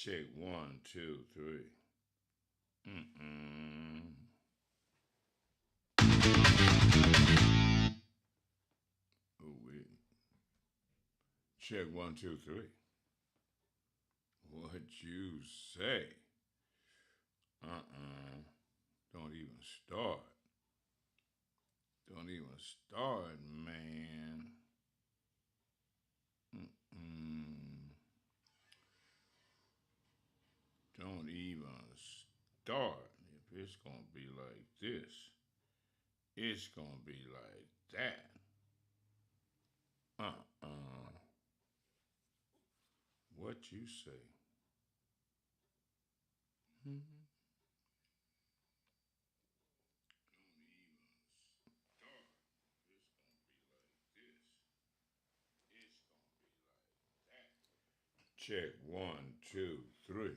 Check one, two, three. Ooh, wait. Check one, two, three. What you say? Uh-uh. Don't even start. Don't even start, man. Mm-mm. Don't even start. If it's gonna be like this, it's gonna be like that. Uh-uh. What you say? Mm-hmm. Check one, two, three.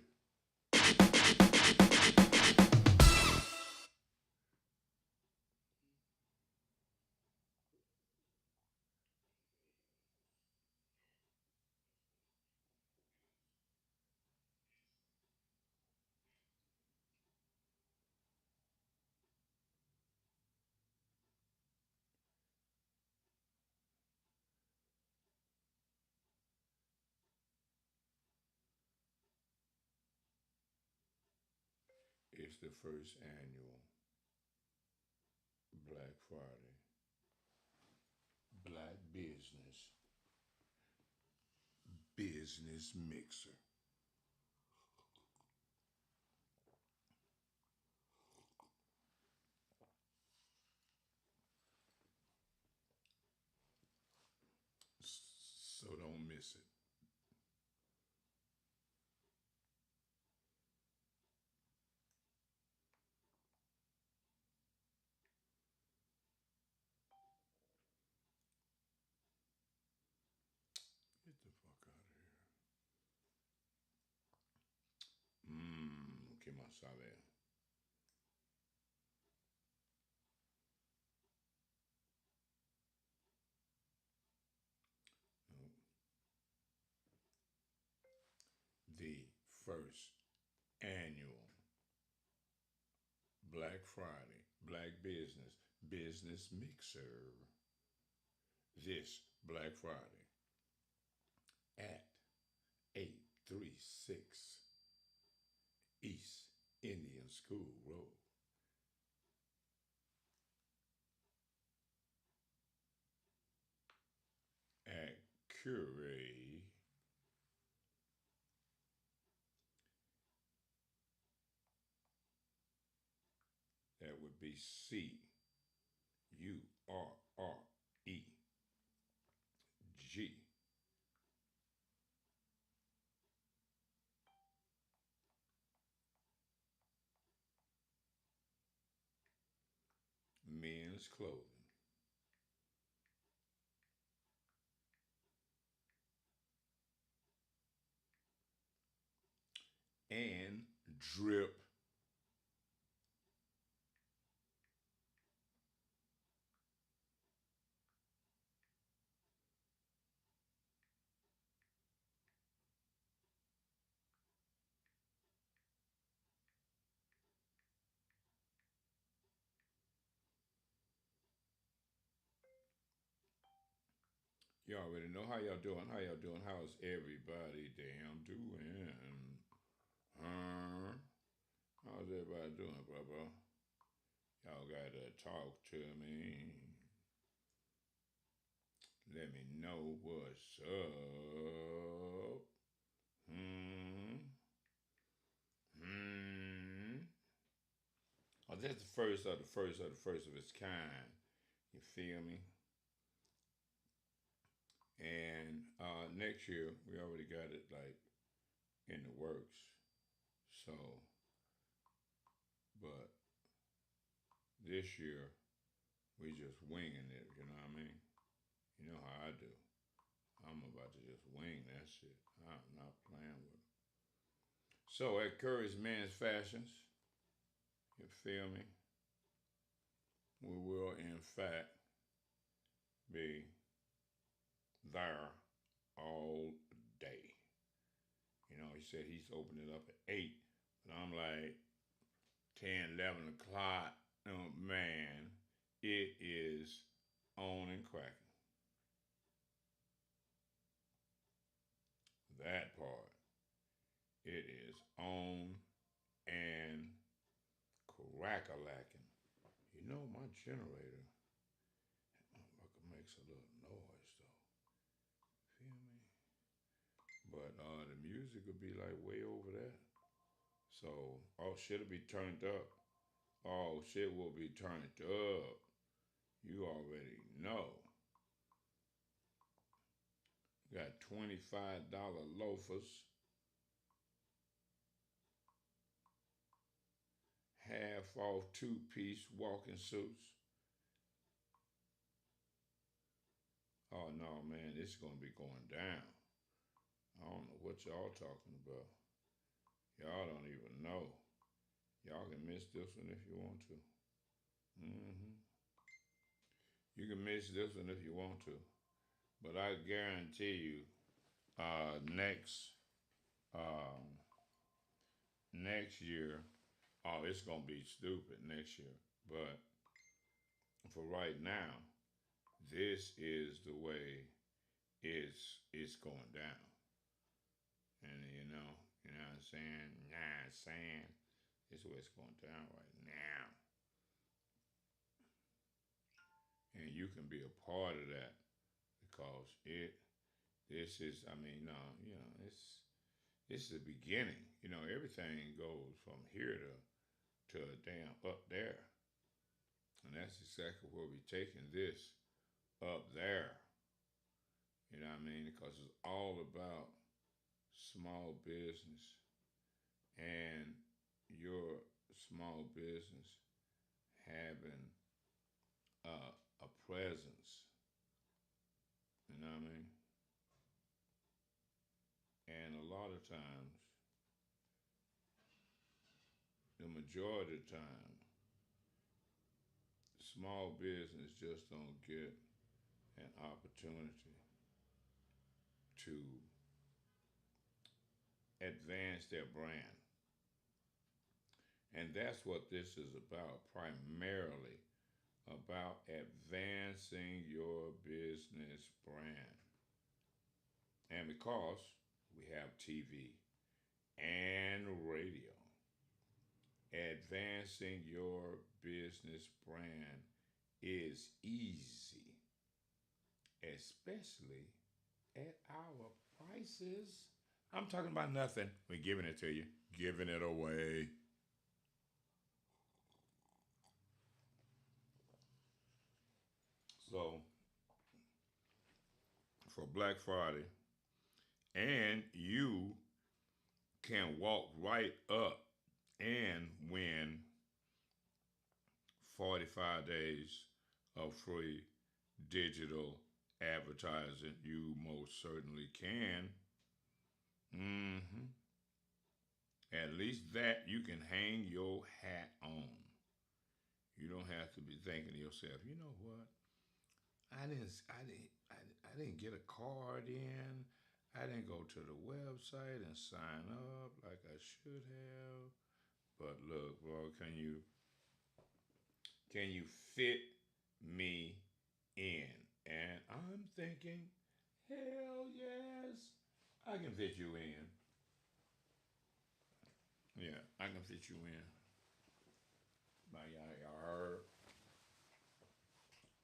It's the first annual Black Friday Black Business Mixer. So don't miss it. Get the fuck out of here. ¿Qué más sabe? No. The first annual Black Friday Black Business Mixer. This Black Friday at 836 East Indian School Road. At Curie, that would be Curreg, men's clothing, and drip. You already know how y'all doing. How y'all doing? How's everybody damn doing? Huh? How's everybody doing, bro? Y'all gotta talk to me. Let me know what's up. Hmm. Hmm. Oh, that's the first of the first of the first of its kind. You feel me? And next year we already got it like in the works. So, but this year we just winging it. You know what I mean? You know how I do. I'm about to just wing that shit. I'm not playing with it. So at Curry's Men's Fashions, you feel me? We will in fact be there all day. You know, he said he's opening it up at 8. But I'm like, 10, 11 o'clock. Oh, man, it is on and cracking. That part. It is on and crack-a-lacking. You know, my generator, that motherfucker makes a little noise, though. Feel me? But the music would be like way over there. So, oh, shit'll be turned up. Oh, shit will be turned up. You already know. Got $25 loafers, half off 2-piece walking suits. Oh no, man, this is gonna be going down. I don't know what y'all talking about. Y'all don't even know. Y'all can miss this one if you want to. hmm You can miss this one if you want to. But I guarantee you, um, next year, oh, it's gonna be stupid next year. But for right now, this is the way it's going down. And you know what I'm saying? Nah, saying this is where it's going down right now. And you can be a part of that because this is, I mean, it's the beginning. You know, everything goes from here to damn up there. And that's exactly where we're taking this up there. You know what I mean? Because it's all about small business and your small business having a presence. You know what I mean? And a lot of times, the majority of the time, small business just don't get an opportunity to advance their brand. And that's what this is about, primarily about advancing your business brand. And because we have TV and radio, advancing your business brand is easy, especially at our prices. I'm talking about nothing. We're giving it to you, giving it away. So, for Black Friday, and you can walk right up and win 45 days of free digital advertising. You most certainly can. hmm At least that you can hang your hat on. You don't have to be thinking to yourself, you know what? I didn't get a card in. I didn't go to the website and sign up like I should have. But look, bro, can you fit me in? And I'm thinking, hell yes, I can fit you in. Yeah, I can fit you in. My y'all heard?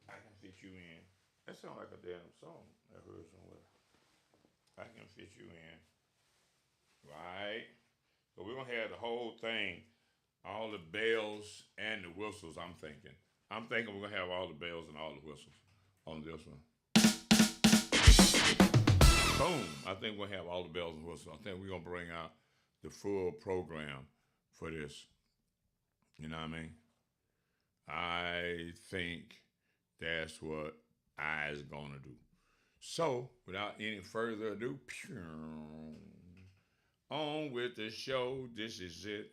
I can fit you in. That sounds like a damn song I heard somewhere. I can fit you in. Right? So we're gonna have the whole thing, all the bells and the whistles. I'm thinking we're gonna have all the bells and all the whistles on this one. Boom! I think we'll have all the bells and whistles. I think we're gonna bring out the full program for this. You know what I mean? I think that's what I's gonna do. So, without any further ado, on with the show. This is it.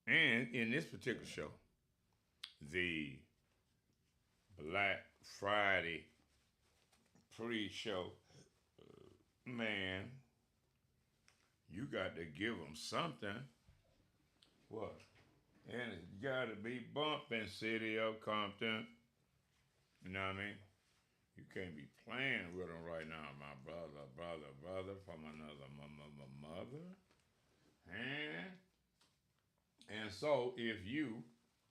And in this particular show, the Black Friday pre show, man, You got to give them something. What? And it's got to be bumping, City of Compton. You know what I mean? You can't be playing with them right now, my brother from another mother. And so if you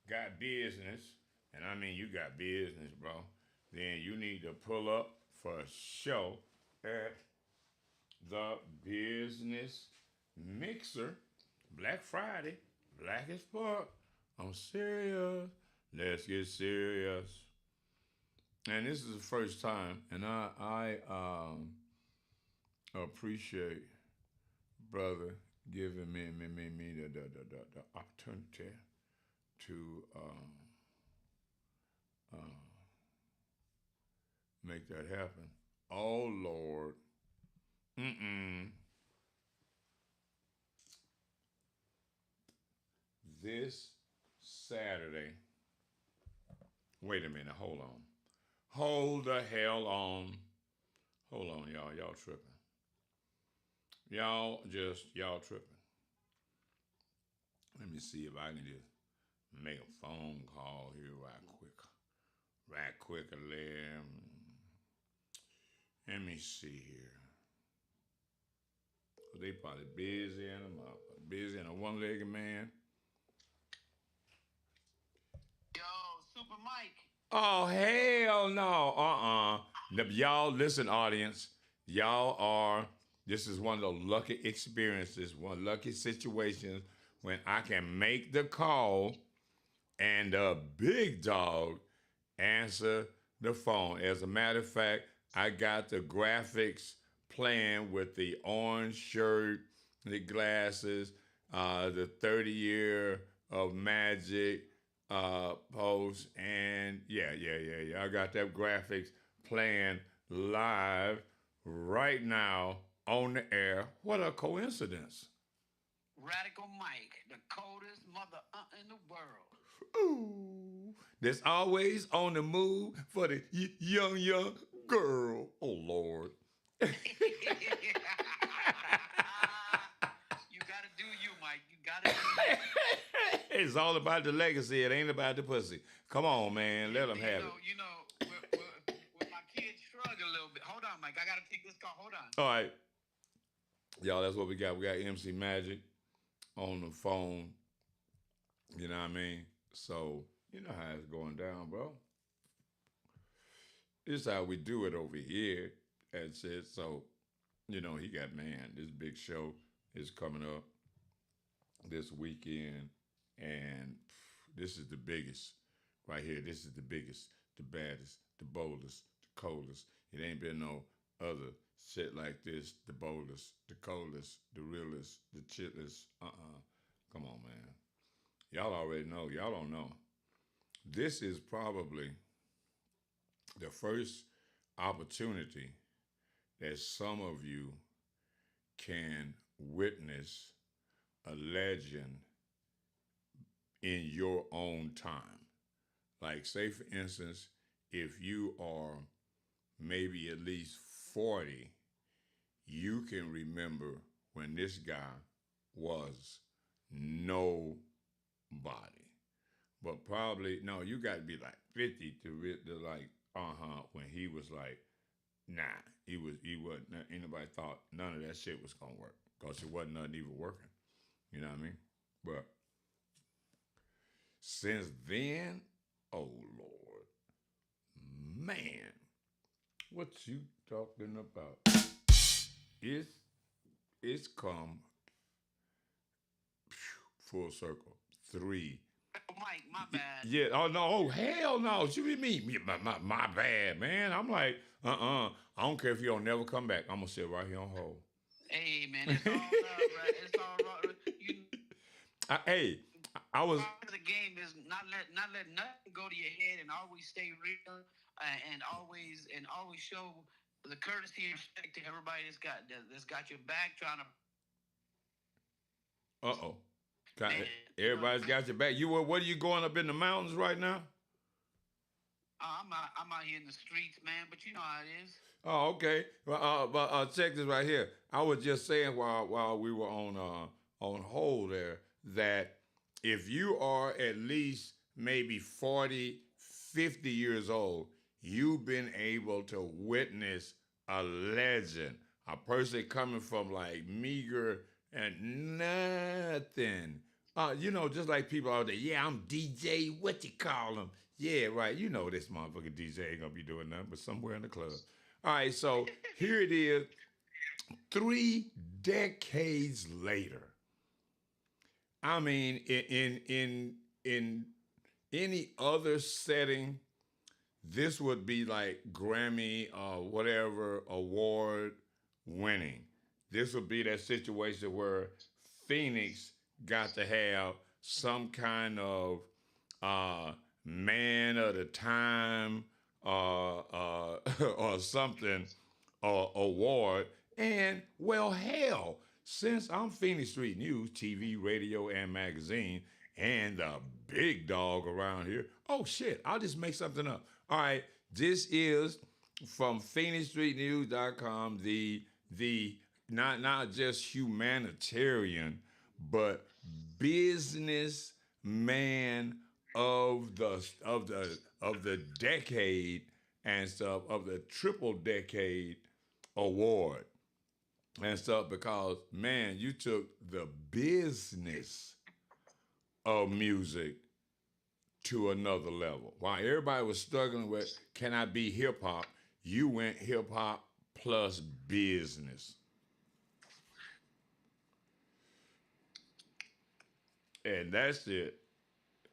got business, and I mean you got business, bro, then you need to pull up for a show at the Business Mixer, Black Friday, Black as fuck. I'm serious. Let's get serious. And this is the first time, and I appreciate brother giving me the opportunity to uh, make that happen. Oh Lord, mm-mm. This Saturday. Wait a minute. Hold on. Hold the hell on. Hold on, y'all. Y'all tripping. Y'all tripping. Let me see if I can just make a phone call here right quick. Right quick, let me see here. They probably busy and busy and a one-legged man. Yo, Super Mike. Oh hell no! Y'all listen, audience. Y'all are. This is one of those lucky experiences, one lucky situations when I can make the call and the big dog answer the phone. As a matter of fact, I got the graphics playing with the orange shirt, the glasses, the 30 year of magic post, and yeah. I got that graphics playing live right now on the air. What a coincidence. Radical Mike, the coldest mother in the world. Ooh, that's always on the move for the young girl. Oh Lord. You gotta do you, Mike. You gotta do you. It's all about the legacy. It ain't about the pussy. Come on, man. Let them have it. You know, when my kids shrug a little bit. Hold on, Mike. I gotta take this call. Hold on. All right. Y'all, that's what we got. We got MC Magic on the phone. You know what I mean? So, you know how it's going down, bro. This is how we do it over here. That's it. So, you know, he got, man, this big show is coming up this weekend. And this is the biggest right here. This is the biggest, the baddest, the boldest, the coldest. It ain't been no other shit like this. The boldest, the coldest, the realest, the chitless. Come on, man. Y'all already know. Y'all don't know. This is probably the first opportunity that some of you can witness a legend in your own time. Like, say, for instance, if you are maybe at least 40, you can remember when this guy was nobody. But probably, no, you got to be like 50 to like, when he was like, nah, he wasn't, ain't nobody thought none of that shit was going to work because it wasn't nothing even working. You know what I mean? But since then, oh Lord, man, what you talking about? It's it's come full circle. Three. Mike, my bad. Yeah. Oh no. Oh hell no. What you mean? My bad, man. I'm like, I don't care if you don't never come back. I'm gonna sit right here on hold. Hey man, it's all love, right? It's all right. Hey, I was. The game is not let nothing go to your head, and always stay real, and always show the courtesy and respect to everybody that's got your back, trying to. Everybody's got your back. What are you going up in the mountains right now? I'm out here in the streets, man. But you know how it is. Oh, okay. Well, but check this right here. I was just saying while we were on hold there that if you are at least maybe 40, 50 years old, you've been able to witness a legend, a person coming from like meager and nothing. Just like people out there, yeah, I'm DJ, what you call him? Yeah, right. You know this motherfucking DJ ain't gonna be doing nothing but somewhere in the club. All right, so here it is, 3 decades later. I mean, in any other setting, this would be like Grammy or whatever award winning. This would be that situation where Phoenix got to have some kind of uh, man of the time or something award. And well, hell, since I'm Phoenix Street News, TV, radio, and magazine, and the big dog around here, oh shit, I'll just make something up. All right, this is from PhoenixStreetNews.com, the not just humanitarian, but business man of the decade and stuff, of the triple decade award and stuff, because man, you took the business of music to another level. While everybody was struggling with, can I be hip hop? You went hip hop plus business. And that's it.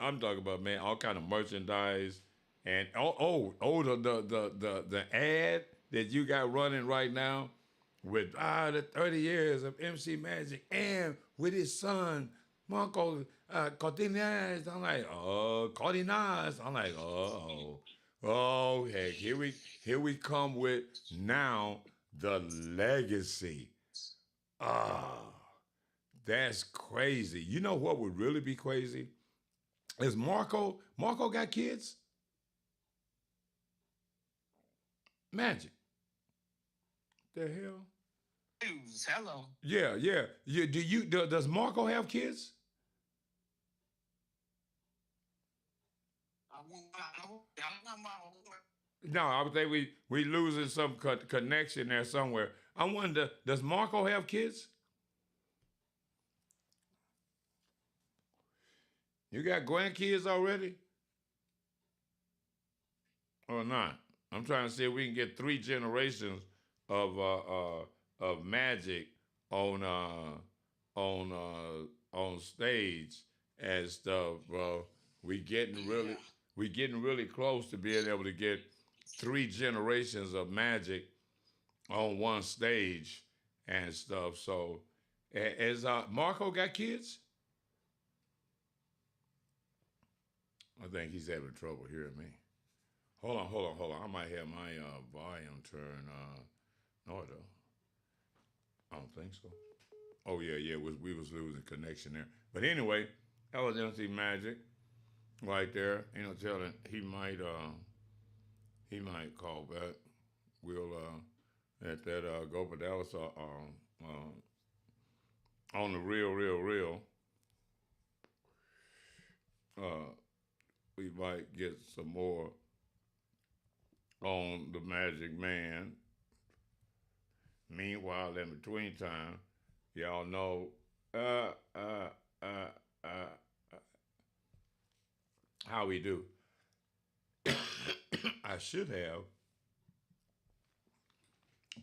I'm talking about, man, all kind of merchandise and the ad that you got running right now with the 30 years of MC Magic and with his son Marco Cortinez. I'm like, oh, Cortinez. I'm like, oh, heck, here we come with now the legacy. Ah, that's crazy. You know what would really be crazy? Is Marco got kids? Magic. The hell? News. Hello. Yeah, yeah. Does Marco have kids? No, I would think we losing some connection there somewhere. I wonder, does Marco have kids? You got grandkids already? Or not? I'm trying to see if we can get 3 generations of magic on on stage and stuff, bro. We getting really Yeah. we getting really close to being able to get 3 generations of magic on one stage and stuff. So, as Marco got kids, I think he's having trouble hearing me. Hold on. I might have my volume turned. No, I don't. I don't think so. Oh yeah. We was losing connection there. But anyway, that was MC Magic right there. Telling he might call back. We'll let that go. But that was on the real. Uh, we might get some more on the Magic Man. Meanwhile, in between time, y'all know uh, uh, uh, uh, how we do. I should have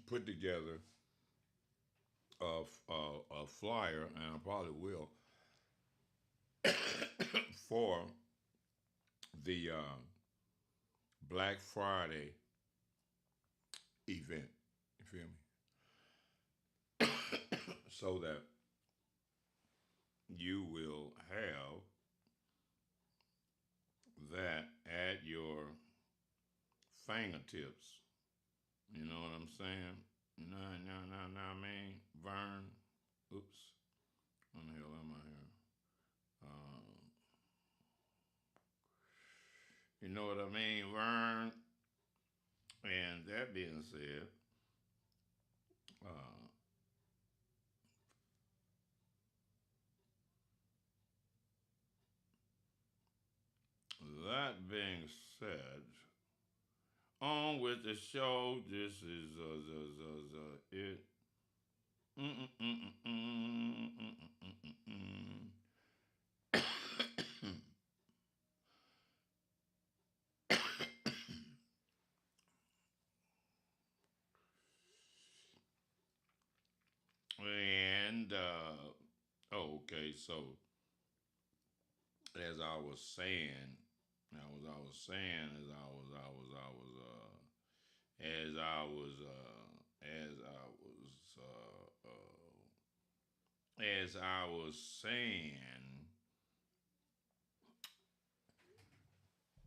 put together a flyer, and I probably will, for the Black Friday event. You feel me? So that you will have that at your fingertips. You know what I'm saying? No, I mean, Vern. Oops. What the hell am I here? You know what I mean, Vern? And that being said, Uh, that being said, on with the show. This is it. And okay, so as I was saying, as I was as I was as I was saying,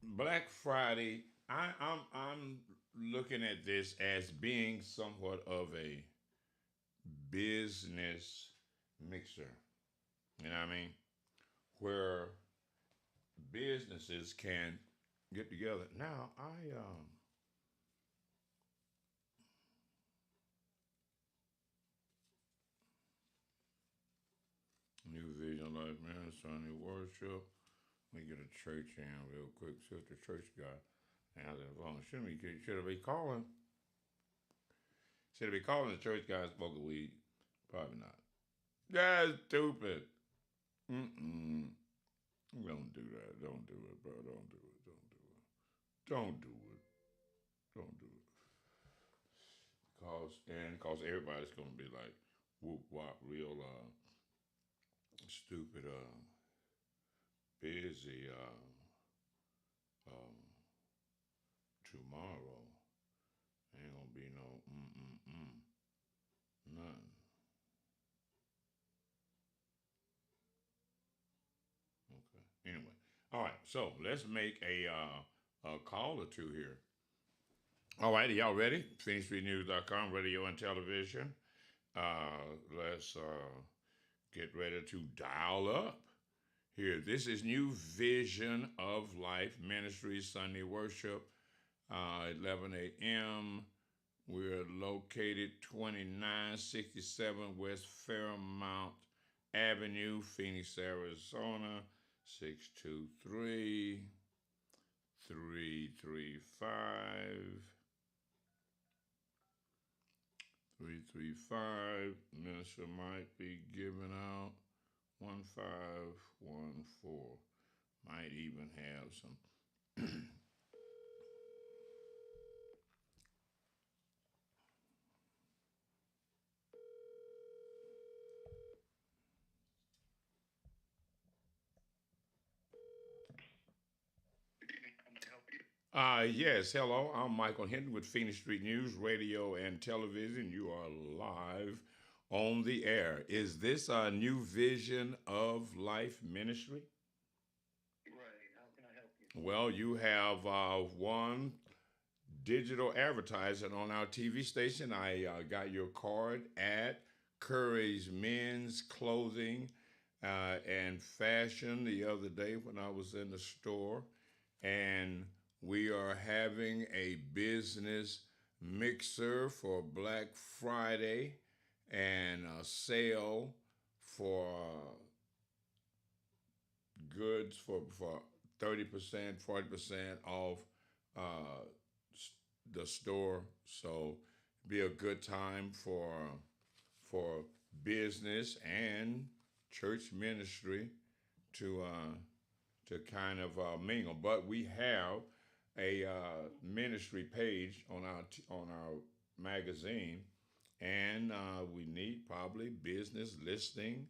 Black Friday. I'm looking at this as being somewhat of a business mixer. You know what I mean? Where businesses can get together. Now, I New Vision Life Man Sunday worship. Let me get a church in real quick. Sister church guy answer the phone. Should have been calling. Should have been calling the church guy smoke a weed. Probably not. That's stupid. Mm-mm. Don't do that. Don't do it, bro. Don't do it. Don't do it. Don't do it. Don't do it. Cause everybody's gonna be like whoop wop real stupid busy um tomorrow. Ain't gonna be no nothing. Okay. Anyway. All right. So let's make a call or two here. All right, are y'all ready? PhoenixFreeNews.com, radio and television. Let's get ready to dial up here. This is New Vision of Life Ministry Sunday Worship, 11 a.m. We're located 2967 West Fairmount Avenue, Phoenix, Arizona, 623 335 335. Minister might be giving out 1514. Might even have some. Yes, hello. I'm Michael Hinton with Phoenix Street News, radio and television. You are live on the air. Is this a New Vision of Life ministry? Right. How can I help you? Well, you have one digital advertising on our TV station. I got your card at Curry's Men's Clothing and Fashion the other day when I was in the store. And we are having a business mixer for Black Friday and a sale for goods for 30%, 40% off uh, the store. So be a good time for business and church ministry to kind of mingle. But we have a ministry page on our magazine, and we need probably business listing.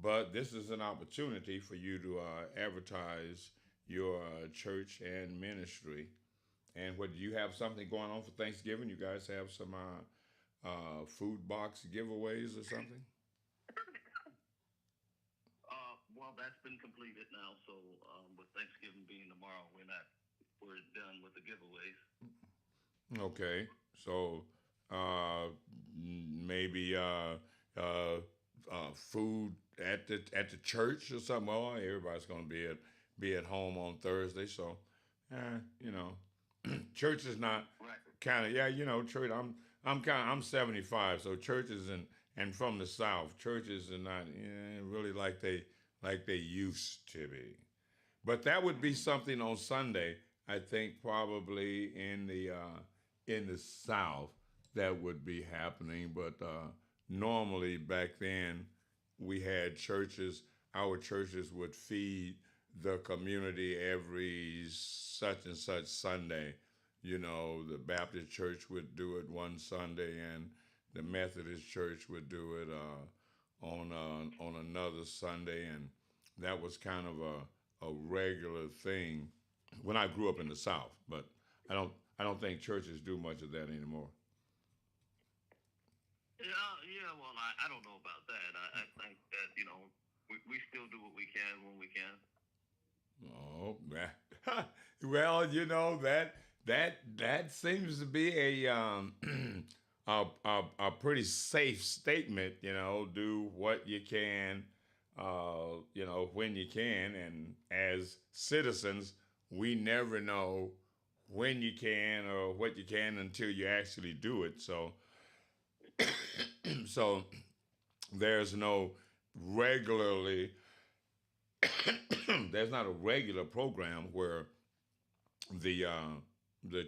But this is an opportunity for you to advertise your church and ministry. And what do you have something going on for Thanksgiving? You guys have some food box giveaways or something? Well, that's been completed now. So with Thanksgiving being tomorrow, we're done with the giveaways. Okay, so uh, maybe food at the church or something. Well, everybody's going to be at home on Thursday, so you know, church is not Right. kind of church. I'm 75, so churches and from the South, churches are not really like they used to be. But that would be something on Sunday. I think probably in the South that would be happening. But normally back then we had churches. Our churches would feed the community every such and such Sunday. You know, the Baptist church would do it one Sunday, and the Methodist church would do it on another Sunday, and that was kind of a regular thing when I grew up in the South. But I don't think churches do much of that anymore. Yeah, yeah. Well, I don't know about that. I think that we still do what we can when we can. Oh, well, you know that seems to be a pretty safe statement. You know, do what you can, when you can, and as citizens, we never know when you can or what you can until you actually do it. So, so there's no regularly there's not a regular program where the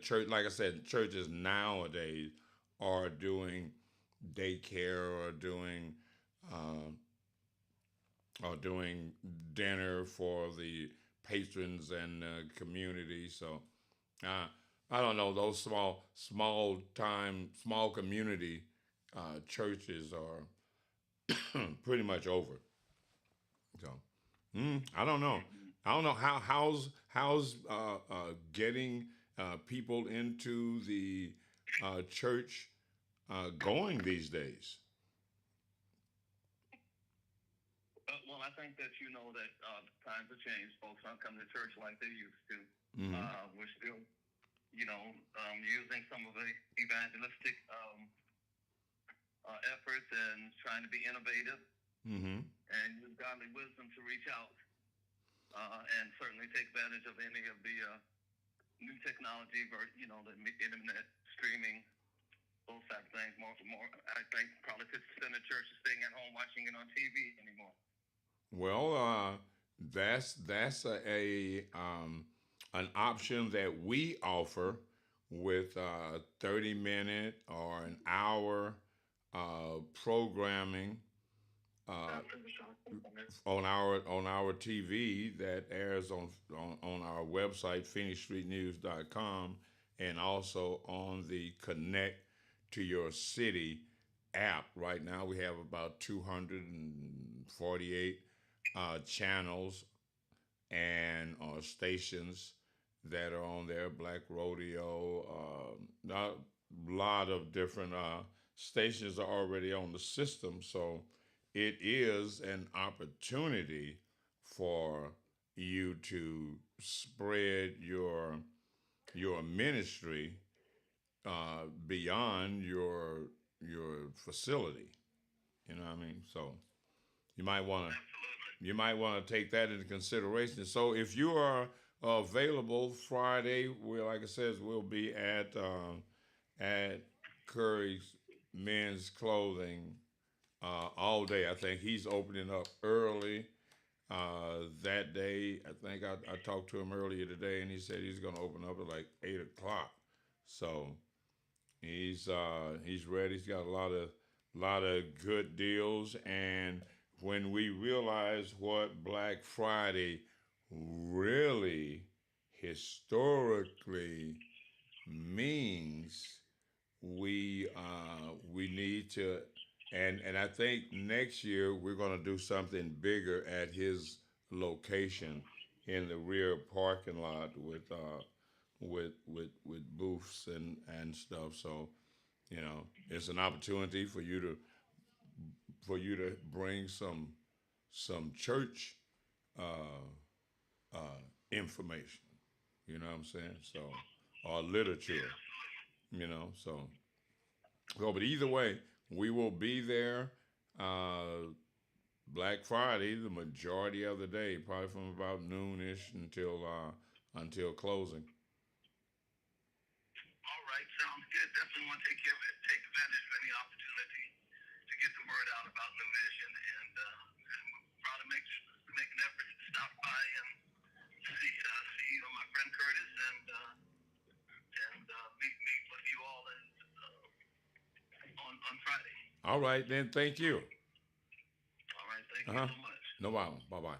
church, like I said, churches nowadays are doing daycare uh, or doing dinner for the patrons and community. So uh, I don't know, those small community churches are pretty much over. So I don't know. I don't know how's getting people into the church going these days. Well, I think that that times have changed. Folks aren't coming to church like they used to. Mm-hmm. We're still, using some of the evangelistic efforts and trying to be innovative Mm-hmm. and use godly wisdom to reach out and certainly take advantage of any of the new technology, the internet streaming, those type of things. More, I think probably 50% of church is staying at home watching it on TV anymore. Well, that's an option that we offer with 30-minute or an hour programming uh, on our TV that airs on our website phoenixstreetnews.com, and also on the Connect to Your City app. Right now we have about 248 channels and stations that are on there. Black Rodeo, a lot of different stations are already on the system. So it is an opportunity for you to spread your ministry beyond your facility. You know what I mean? So you might want to you might want to take that into consideration. So if you are available Friday, we like I said, we'll be at Curry's Men's Clothing all day. I think he's opening up early that day. I think I talked to him earlier today, and he said he's going to open up at like 8 o'clock. So he's ready. He's got a lot of good deals, and when we realize what Black Friday really historically means, we need to, and I think next year we're going to do something bigger at his location in the rear parking lot with booths and stuff. So it's an opportunity for you to bring some church uh, information. You know what I'm saying? So or literature. So but either way, we will be there. Black Friday, the majority of the day, probably from about noonish until closing. All right, sounds good. Definitely want to take word out about New Vision, and try to make an effort to stop by and see my friend Curtis and meet with you all on Friday. All right, then. Thank you. All right, thank you so much. No problem. Bye-bye.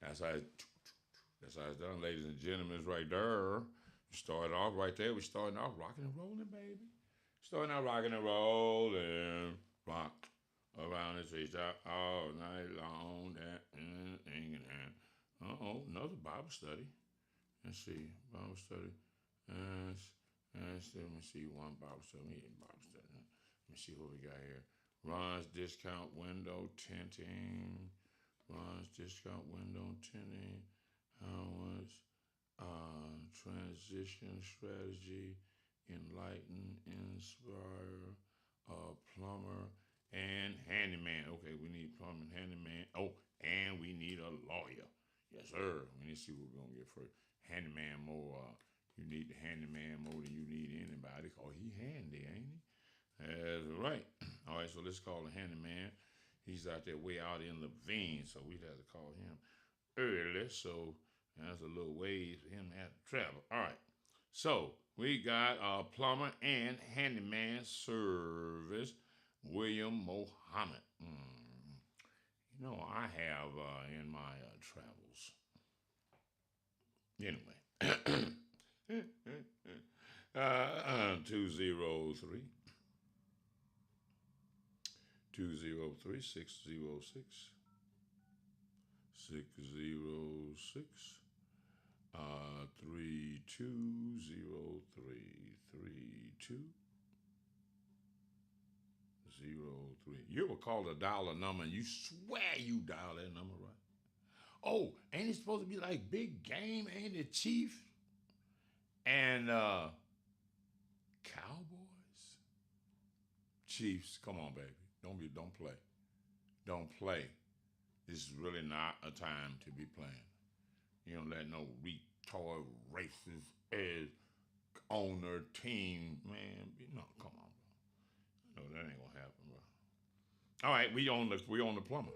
That's how it's done, ladies and gentlemen. It's right there. We started off right there. We starting off rocking and rolling, baby. Starting out rocking and rolling. Rock around the streets all night long. Another Bible study. Let's see. Bible study. Let me see one Bible study. Let me see what we got here. Ron's discount window tinting. Ron's discount window tinting. How much? Transition strategy. Enlighten, inspire, plumber, and handyman. Okay, we need plumber and handyman. Oh, and we need a lawyer. Yes, sir. We need to see what we're going to get first. Handyman more. You need the handyman more than you need anybody. Oh, he handy, ain't he? That's right. All right, so let's call the handyman. He's out there way out in Levine, so we'd have to call him early. So that's a little ways for him to have to travel. All right. So we got plumber and handyman service, William Mohammed. You know, I have in my travels. Anyway, 203 606 606 3203. You ever call a dollar number and you swear you dial that number right? Oh, ain't it supposed to be like big game? Ain't it Chief and Cowboys? Chiefs, come on, baby. Don't play. Don't play. This is really not a time to be playing. You don't let no retard racist as owner team, man. No, come on, bro. No, that ain't gonna happen, bro. All right, we on the plumber.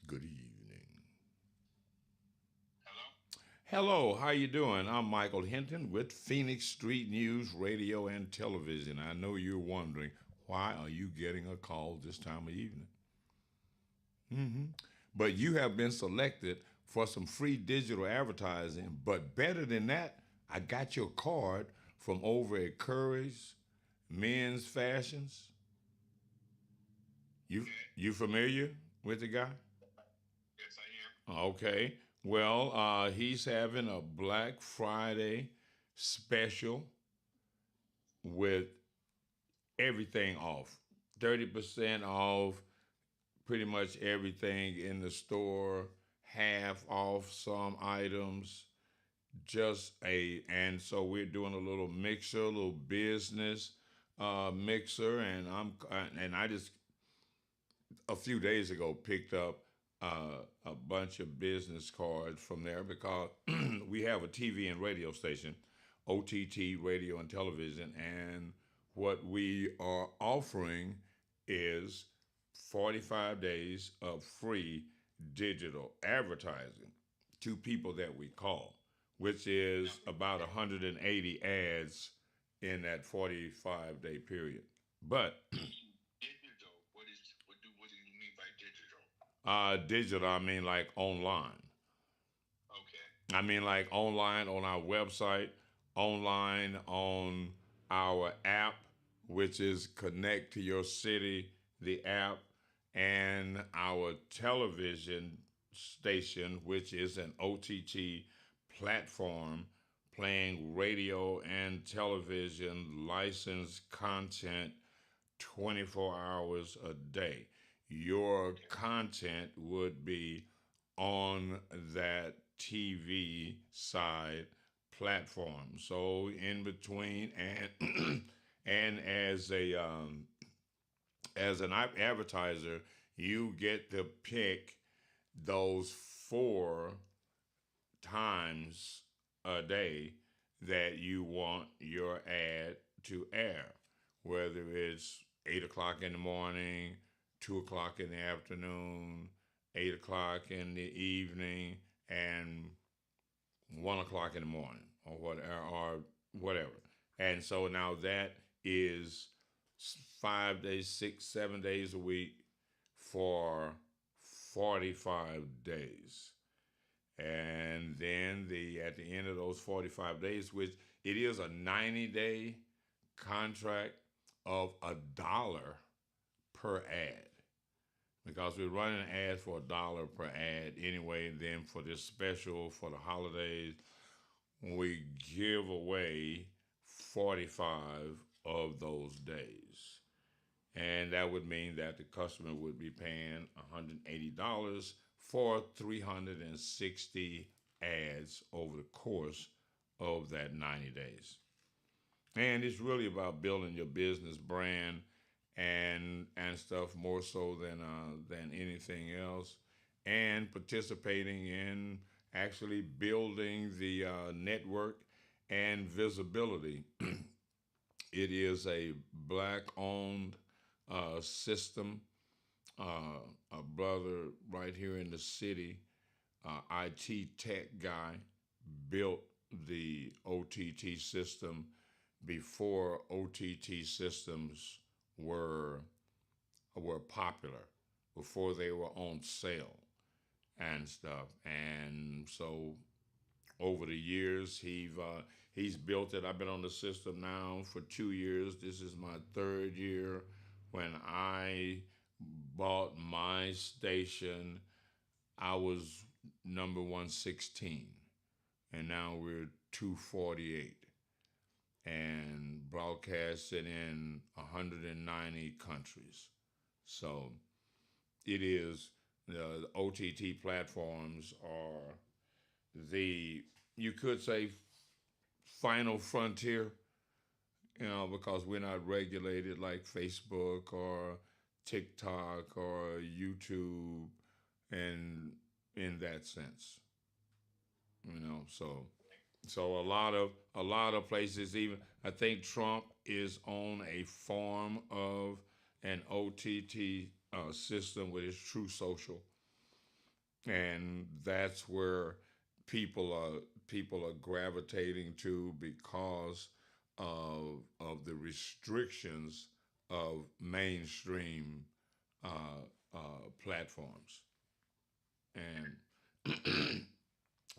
Good evening. Hello, how you doing? I'm Michael Hinton with Phoenix Street News Radio and Television. I know you're wondering, why are you getting a call this time of evening? But you have been selected for some free digital advertising. But better than that, I got your card from over at Curry's Men's Fashions. You familiar with the guy? Yes, I am. Okay. Well, he's having a Black Friday special with everything off. 30% off pretty much everything in the store, half off some items, and so we're doing a little mixer, a little business mixer, and I just a few days ago picked up a bunch of business cards from there because we have a TV and radio station, OTT Radio and Television, and what we are offering is 45 days of free digital advertising to people that we call, which is about 180 ads in that 45-day period. But Digital. What do you mean by digital? digital, I mean like online. Okay. I mean like online on our website, online on our app, which is Connect to Your City, the app, and our television station, which is an OTT platform playing radio and television licensed content 24 hours a day. Your content would be on that TV side platform. So in between and and as an advertiser, you get to pick those 4 times a day that you want your ad to air, whether it's 8 o'clock in the morning, 2 o'clock in the afternoon, 8 o'clock in the evening, and 1 o'clock in the morning, or whatever. And so now that is 5 days, 6, 7 days a week for 45 days. And then the at the end of those 45 days, which it is a 90-day contract of $1 per ad, because we're running ads for $1 per ad anyway. And then for this special for the holidays, we give away 45 of those days. And that would mean that the customer would be paying $180 for 360 ads over the course of that 90 days. And it's really about building your business brand and stuff more so than anything else, and participating in actually building the network and visibility. It is a black-owned system. A brother right here in the city, IT tech guy, built the OTT system before OTT systems were were popular, before they were on sale and stuff. And so over the years, he's built it. I've been on the system now for 2 years. This is my third year. When I bought my station, I was number 116, and now we're 248 and broadcasted in 190 countries. So it is, the OTT platforms are the, you could say, final frontier, because we're not regulated like Facebook or TikTok or YouTube, and in that sense, so a lot of places, even I think Trump is on a form of an OTT system with his True Social, and that's where people are gravitating to because of the restrictions of mainstream platforms. And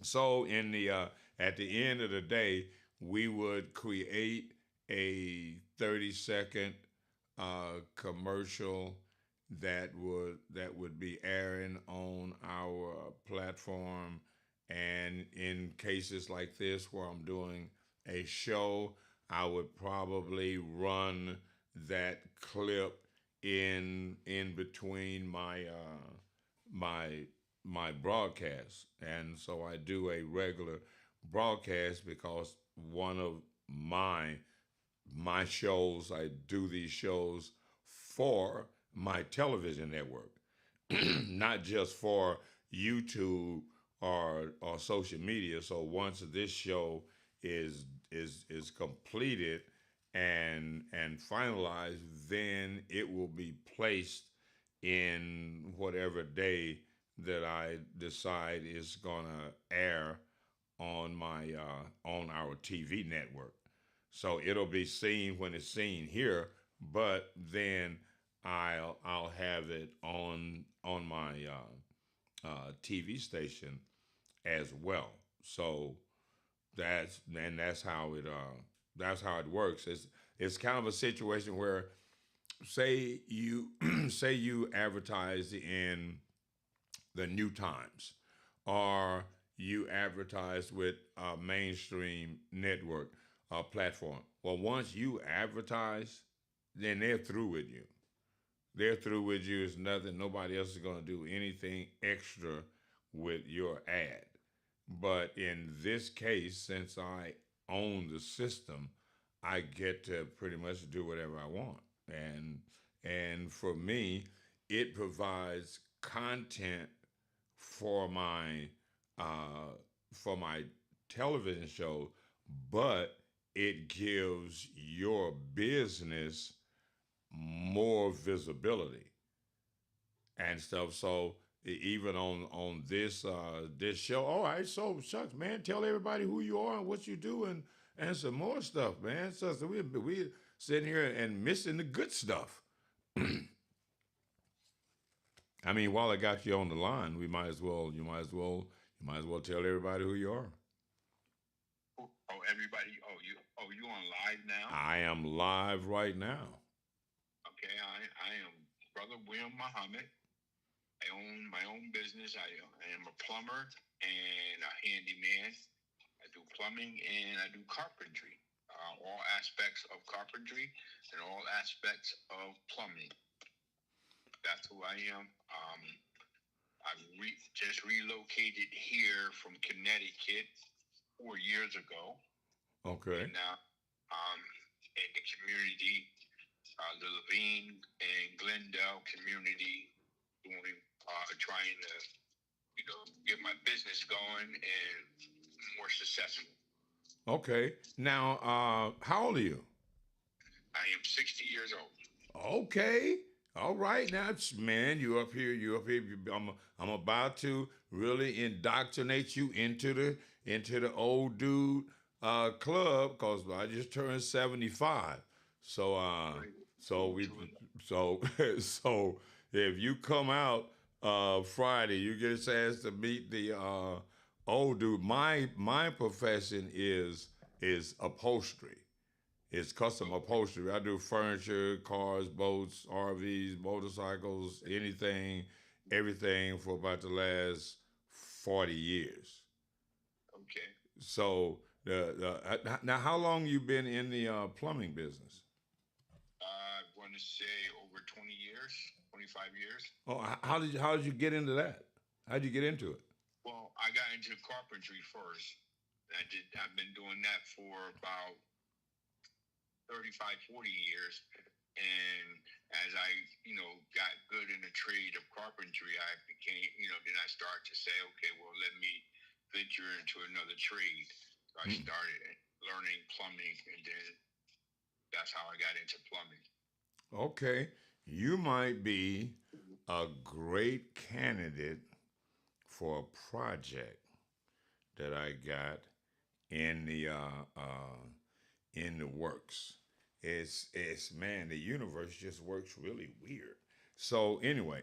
so in the at the end of the day, we would create a 30-second commercial that would be airing on our platform. And in cases like this where I'm doing a show, I would probably run that clip in between my my broadcast. And so I do a regular broadcast because one of my my shows, I do these shows for my television network, not just for YouTube or social media. So once this show is completed and finalized, then it will be placed in whatever day that I decide is gonna air on my on our TV network. So it'll be seen when it's seen here, but then I'll have it on my TV station as well. So that's how it works. It's kind of a situation where, say you say you advertise in the New Times, or you advertise with a mainstream network platform. Well, once you advertise, then they're through with you. They're through with you. It's nothing. Nobody else is going to do anything extra with your ad. But in this case, since I own the system, I get to pretty much do whatever I want. And for me, it provides content for my uh, for my television show, but it gives your business more visibility and stuff. So even on this show, all right. So shucks, man, tell everybody who you are and what you do, and some more stuff, man. So we sitting here and missing the good stuff. I mean, while I got you on the line, we might as well. You might as well tell everybody who you are. Oh, everybody. You on live now? I am live right now. Okay, I am Brother William Muhammad. I own my own business. I am a plumber and a handyman. I do plumbing and I do carpentry. All aspects of carpentry and all aspects of plumbing. That's who I am. Just relocated here from Connecticut 4 years ago, Okay. and now in the community, the Levine and Glendale community, doing trying to get my business going and more successful. Okay. Now, how old are you? I am 60 years old. Okay. All right. Now, man, you up here. You up here. I'm about to really indoctrinate you into the old dude club because I just turned 75. So so we so so if you come out Friday, you get a chance to meet the old dude. My profession is upholstery. It's custom upholstery. I do furniture, cars, boats, RVs, motorcycles, anything, everything for about the last 40 years. Okay. So now, how long you been in the plumbing business? I want to say over 20 years, 25 years. Oh, how did you get into that? How did you get into it? Well, I got into carpentry first. I've been doing that for about 35, 40 years. And as I, got good in the trade of carpentry, I became, then I started to say, okay, well, let me venture into another trade. So I started learning plumbing, and then that's how I got into plumbing. Okay, you might be a great candidate for a project that I got in the works. It's man, the universe just works really weird. So anyway,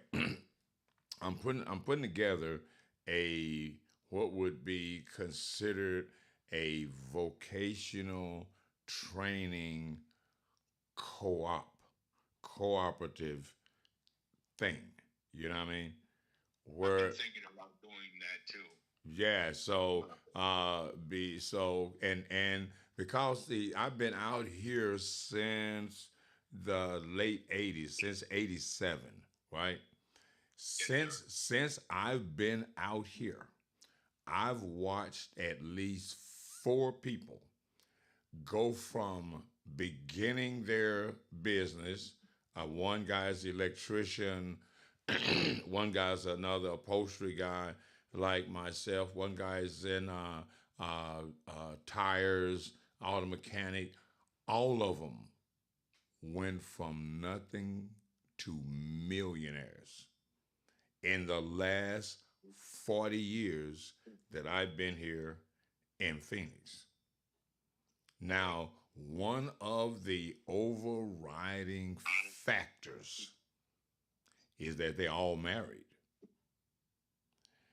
I'm putting together a what would be considered a vocational training cooperative thing. You know what I mean? I've Where been thinking about doing that too. yeah, so be so and because I've been out here since the late 80s, since 87, right? Yes, sir. Since I've been out here, I've watched at least four people go from beginning their business. One guy's the electrician, one guy's another upholstery guy like myself. One guy's in tires, auto mechanic. All of them went from nothing to millionaires in the last 40 years that I've been here in Phoenix. Now, one of the overriding factors is that they all married.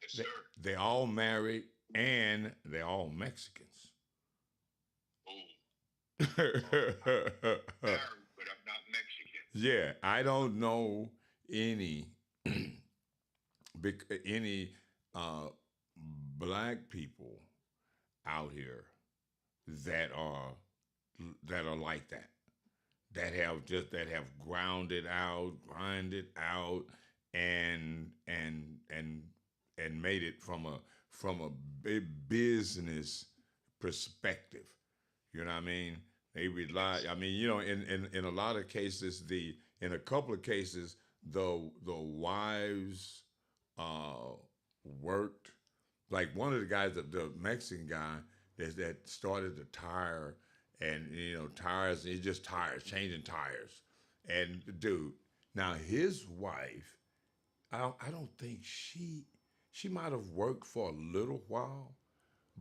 Yes, They, sir. they all married and they're all Mexicans. Oh, married, but I'm not Mexican. Yeah, I don't know any any uh, black people out here that are like that. That have grinded out, and and made it from a big business perspective. You know what I mean? They rely. I mean, in a lot of cases, in a couple of cases, the wives uh, worked. Like one of the guys, the Mexican guy, that started the tire, and tires. It's just tires, changing tires. And dude, now his wife, I don't think she might have worked for a little while,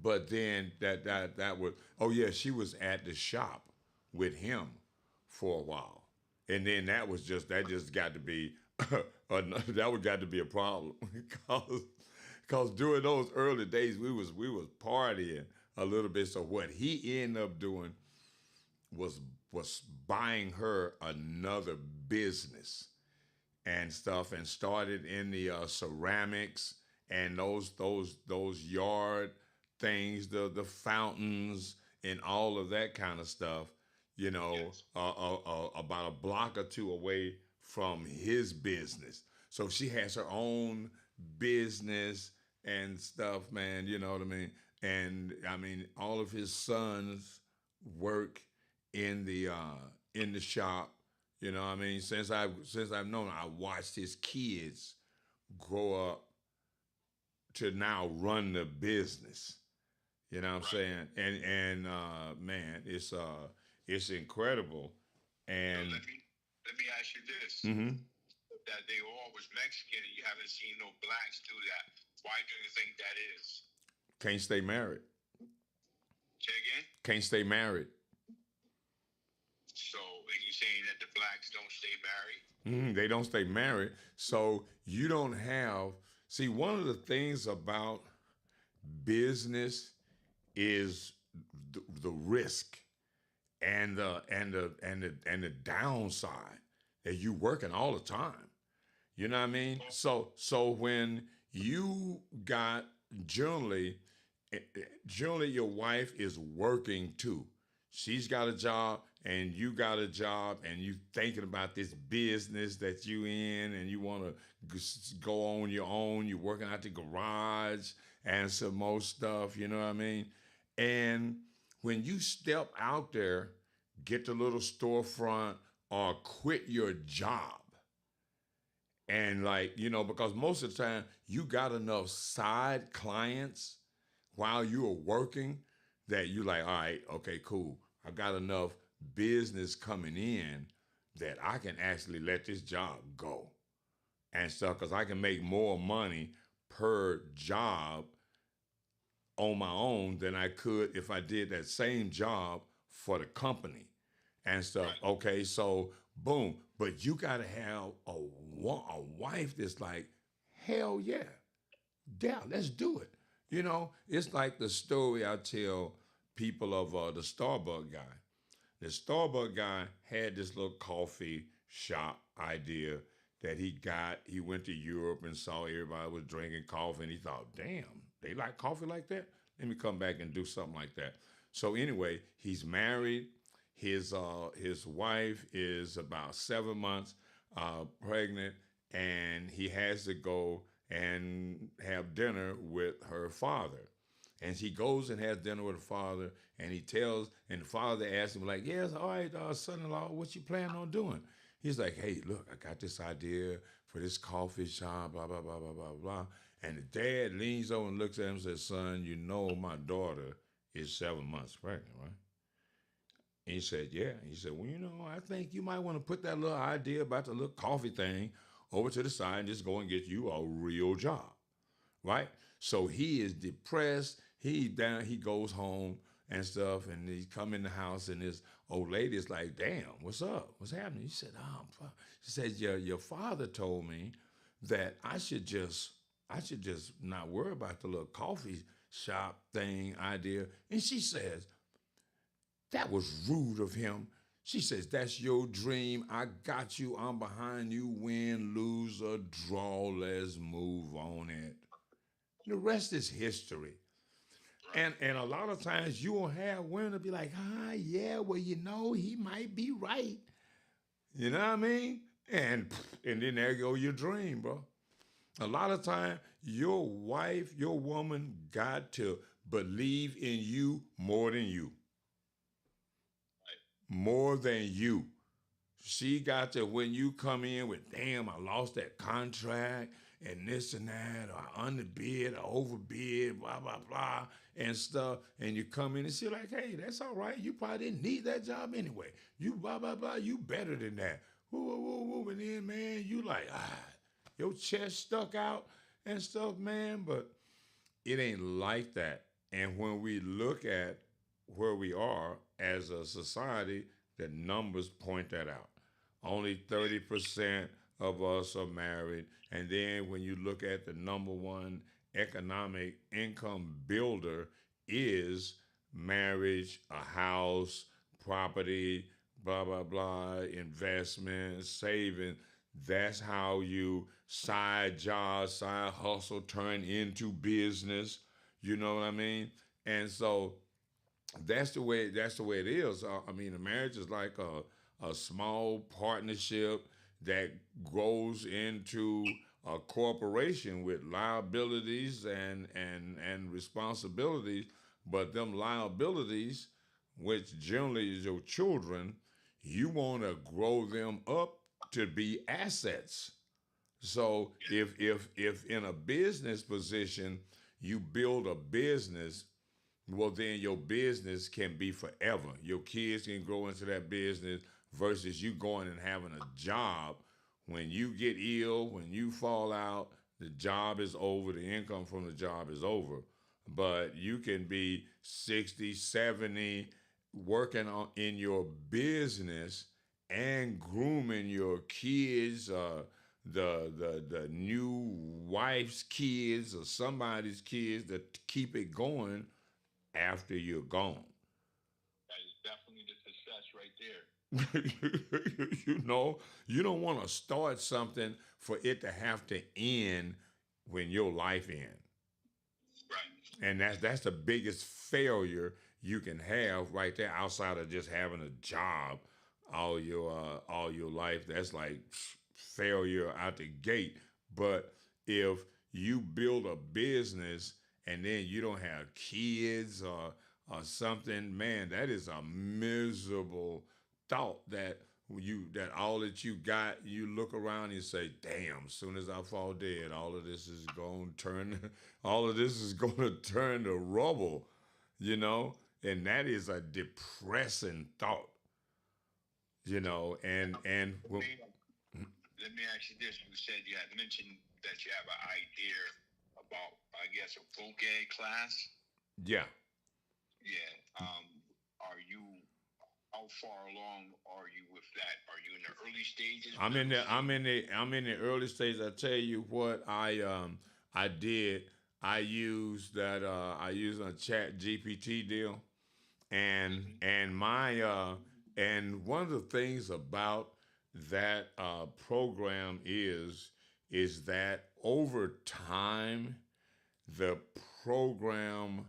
but then that was, oh yeah, she was at the shop with him for a while, and then that just got to be that would got to be a problem because during those early days we was partying a little bit. So what he ended up doing was was buying her another business and stuff, and started in the ceramics and those yard things, the fountains and all of that kind of stuff. Yes. About a block or two away from his business. So she has her own business and stuff, man. You know what I mean? And I mean, all of his sons work in the shop. You know what I mean? Since I've known him, I watched his kids grow up to now run the business. You know what I'm Right. saying? And man, it's incredible. So And let me ask you this: mhm, that they all was Mexican, and you haven't seen no blacks do that. Why do you think that is? can't stay married. Say again. Can't stay married. So, are you saying that the blacks don't stay married? They don't stay married. So you don't have, see, one of the things about business is the risk and the downside that you working all the time. You know what I mean? So when you got generally generally your wife is working too. She's got a job and you got a job, and you thinking about this business that you in, and you want to go on your own. You're working out the garage and some more stuff. You know what I mean? And when you step out there, get the little storefront or quit your job, and like, because most of the time you got enough side clients while you are working that you like, all right, okay, cool. I got enough business coming in that I can actually let this job go and stuff, because I can make more money per job on my own than I could if I did that same job for the company and stuff. Right. Okay, so boom. But you got to have a wife that's like, hell yeah, yeah, let's do it. It's like the story I tell people of the Starbucks guy. The Starbucks guy had this little coffee shop idea that he got. He went to Europe and saw everybody was drinking coffee, and he thought, damn, they like coffee like that? Let me come back and do something like that. So anyway, he's married. His wife is about 7 months pregnant, and he has to go and have dinner with her father. And she goes and has dinner with her father, and and the father asks him, like, yes, all right, son-in-law, what you plan on doing? He's like, hey, look, I got this idea for this coffee shop, blah, blah, blah, blah, blah, blah. And the dad leans over and looks at him and says, son, my daughter is 7 months pregnant, right? And he said, yeah. He said, well, I think you might want to put that little idea about the little coffee thing over to the side and just go and get you a real job, right? So he is depressed. He goes home and stuff, and he come in the house, and this old lady is like, damn, what's up? What's happening? He said, she said, your father told me that I should just not worry about the little coffee shop thing idea. And she says, that was rude of him. She says, that's your dream. I got you. I'm behind you. Win, lose, or draw. Let's move on it. The rest is history. Right. And a lot of times you will have women to be like, yeah, well, he might be right. You know what I mean? And then there go your dream, bro. A lot of time, your wife, your woman got to believe in you more than you. More than you. She got to, when you come in with, damn, I lost that contract and this and that, or underbid or overbid, blah, blah, blah, and stuff. And you come in and see like, hey, that's all right. You probably didn't need that job anyway. You blah, blah, blah, you better than that. Woo, woo, woo, woo. And then, man, you like, your chest stuck out and stuff, man. But it ain't like that. And when we look at where we are as a society, the numbers point that out. Only 30% of us are married. And then when you look at the number one economic income builder is marriage, a house, property, blah, blah, blah, investment, saving. That's how you side job, side hustle turn into business. You know what I mean? And so that's the way it is. I mean, a marriage is like a small partnership that grows into a corporation with liabilities and responsibilities. But them liabilities, which generally is your children, you want to grow them up to be assets. So if in a business position you build a business, well then your business can be forever. Your kids can grow into that business versus you going and having a job. When you get ill, when you fall out, the job is over, the income from the job is over. But you can be 60, 70, working on in your business and grooming your kids, the new wife's kids or somebody's kids to keep it going after you're gone. That is definitely the success right there. You know, you don't want to start something for it to have to end when your life ends. Right. And that's the biggest failure you can have right there outside of just having a job all your life. That's like failure out the gate. But if you build a business and then you don't have kids or something, man, that is a miserable thought that all that you got, you look around and say, damn, as soon as I fall dead, all of this is going to turn all of this is going to turn to rubble, you know? And that is a depressing thought, you know, and Let me, let me ask you this. You said you had mentioned that you have an idea about, I guess, a voc ed class. yeah. Yeah. Are you, how far along are you with that? Are you in the early stages? I'm in the early stages. I tell you what I did. I used a chat GPT deal, and one of the things about that program is that over time the program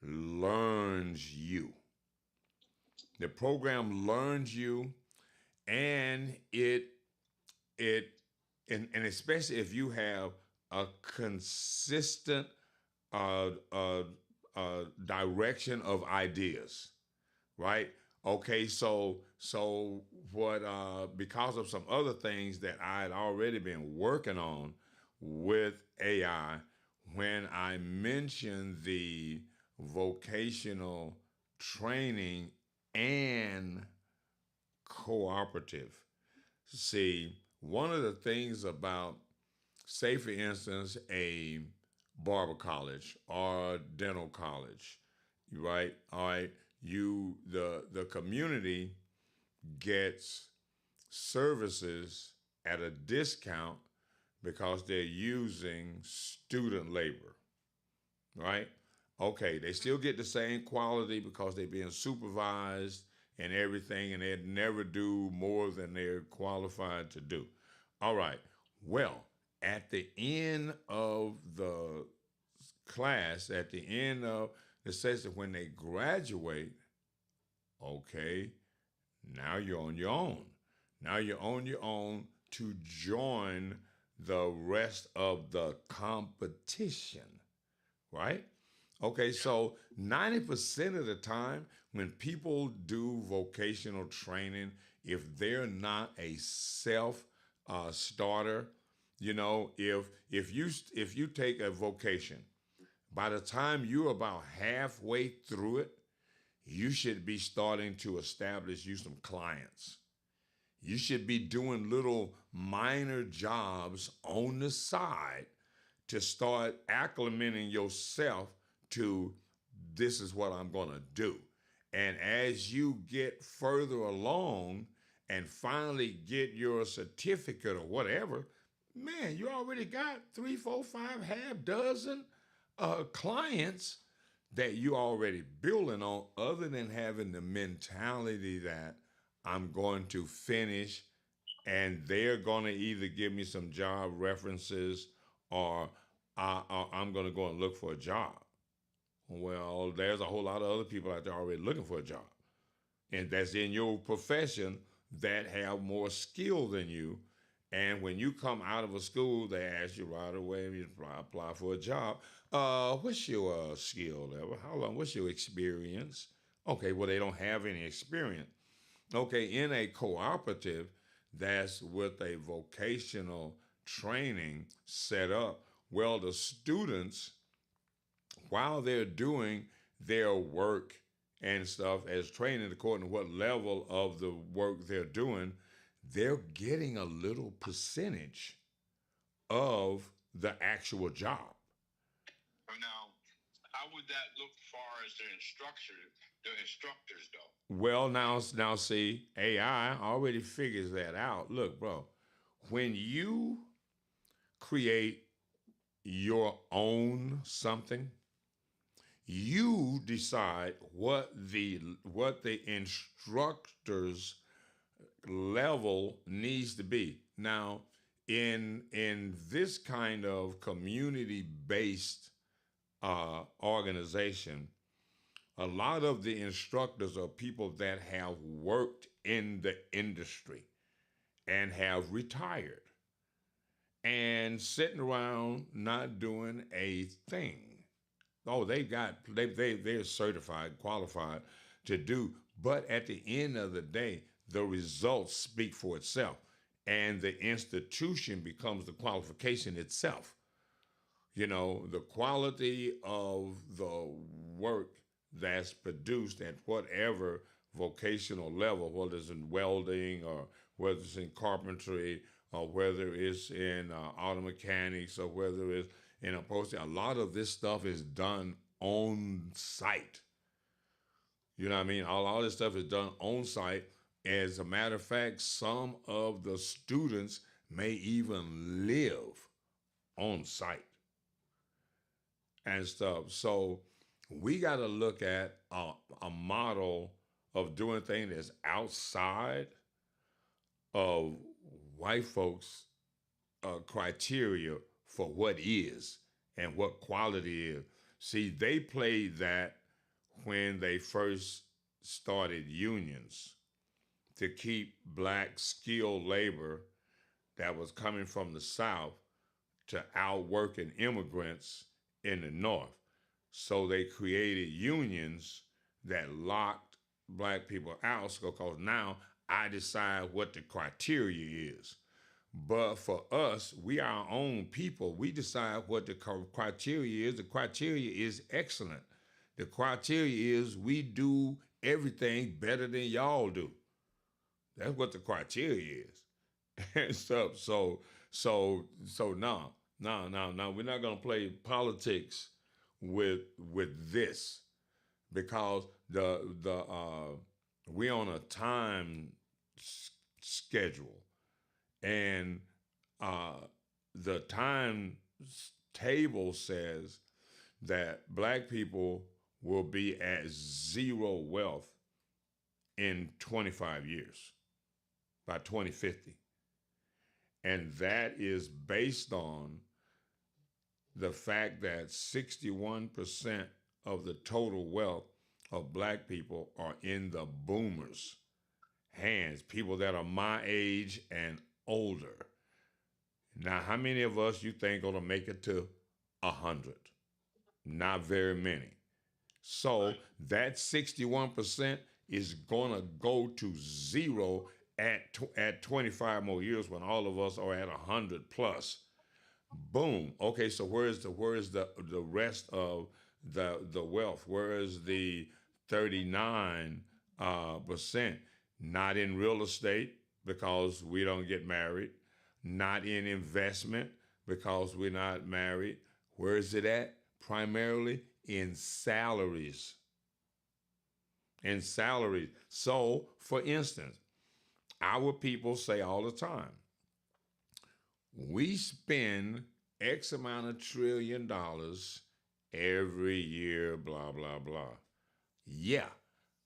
learns you. The program learns you, and it and especially if you have a consistent direction of ideas, right? Okay, so what? Because of some other things that I had already been working on with AI, when I mentioned the vocational training and cooperative. See, one of the things about, say, for instance, a barber college or dental college, right? All right, the community gets services at a discount because they're using student labor, right? Okay, they still get the same quality because they're being supervised and everything, and they'd never do more than they're qualified to do. All right, well, at the end of the class, at the end of the session, when they graduate, okay, now you're on your own. Now you're on your own to join the rest of the competition, right? Okay, so 90% of the time when people do vocational training, if they're not a self starter, You know, if you take a vocation, by the time you're about halfway through it, you should be starting to establish you some clients. You should be doing little minor jobs on the side to start acclimating yourself to this is what I'm going to do. And as you get further along and finally get your certificate or whatever, man, you already got three, four, five, half dozen clients that you already building on, other than having the mentality that I'm going to finish and they're going to either give me some job references or I'm going to go and look for a job. Well, there's a whole lot of other people out there already looking for a job, and that's in your profession that have more skill than you. And when you come out of a school, they ask you right away, you apply for a job. What's your skill level? How long? What's your experience? Okay, well, they don't have any experience. Okay, in a cooperative that's with a vocational training set up, well, the students, while they're doing their work and stuff as training according to what level of the work they're doing, they're getting a little percentage of the actual job. Now, how would that look far as the instructors though? Well, now see, AI already figures that out. Look, bro, when you create your own something, you decide what the instructor's level needs to be. Now, in this kind of community based organization, a lot of the instructors are people that have worked in the industry and have retired and sitting around not doing a thing. Oh, they're certified, qualified to do. But at the end of the day, the results speak for itself, and the institution becomes the qualification itself. You know, the quality of the work that's produced at whatever vocational level, whether it's in welding or whether it's in carpentry or whether it's in auto mechanics or whether it's in upholstery, a lot of this stuff is done on site. You know what I mean? All this stuff is done on site. As a matter of fact, some of the students may even live on site and stuff. So we got to look at a model of doing things that's outside of white folks' criteria for what is and what quality is. See, they played that when they first started unions to keep black skilled labor that was coming from the South to outworking immigrants in the North. So they created unions that locked black people out because now I decide what the criteria is. But for us, we are our own people. We decide what the criteria is. The criteria is excellent. The criteria is we do everything better than y'all do. That's what the criteria is. And stuff. So no. We're not gonna play politics with this because we on a time schedule, and the time table says that black people will be at zero wealth in 25 years, by 2050. And that is based on the fact that 61% of the total wealth of black people are in the boomers' hands, people that are my age and older. Now, how many of us you think gonna make it to 100? Not very many. So that 61% is gonna go to zero at 25 more years when all of us are at 100 plus. Boom. Okay, so where's the rest of the wealth? Where is the 39 percent? Not in real estate because we don't get married. Not in investment because we're not married. Where is it at? Primarily in salaries. In salaries. So, for instance, our people say all the time, we spend X amount of trillion dollars every year, blah, blah, blah. Yeah,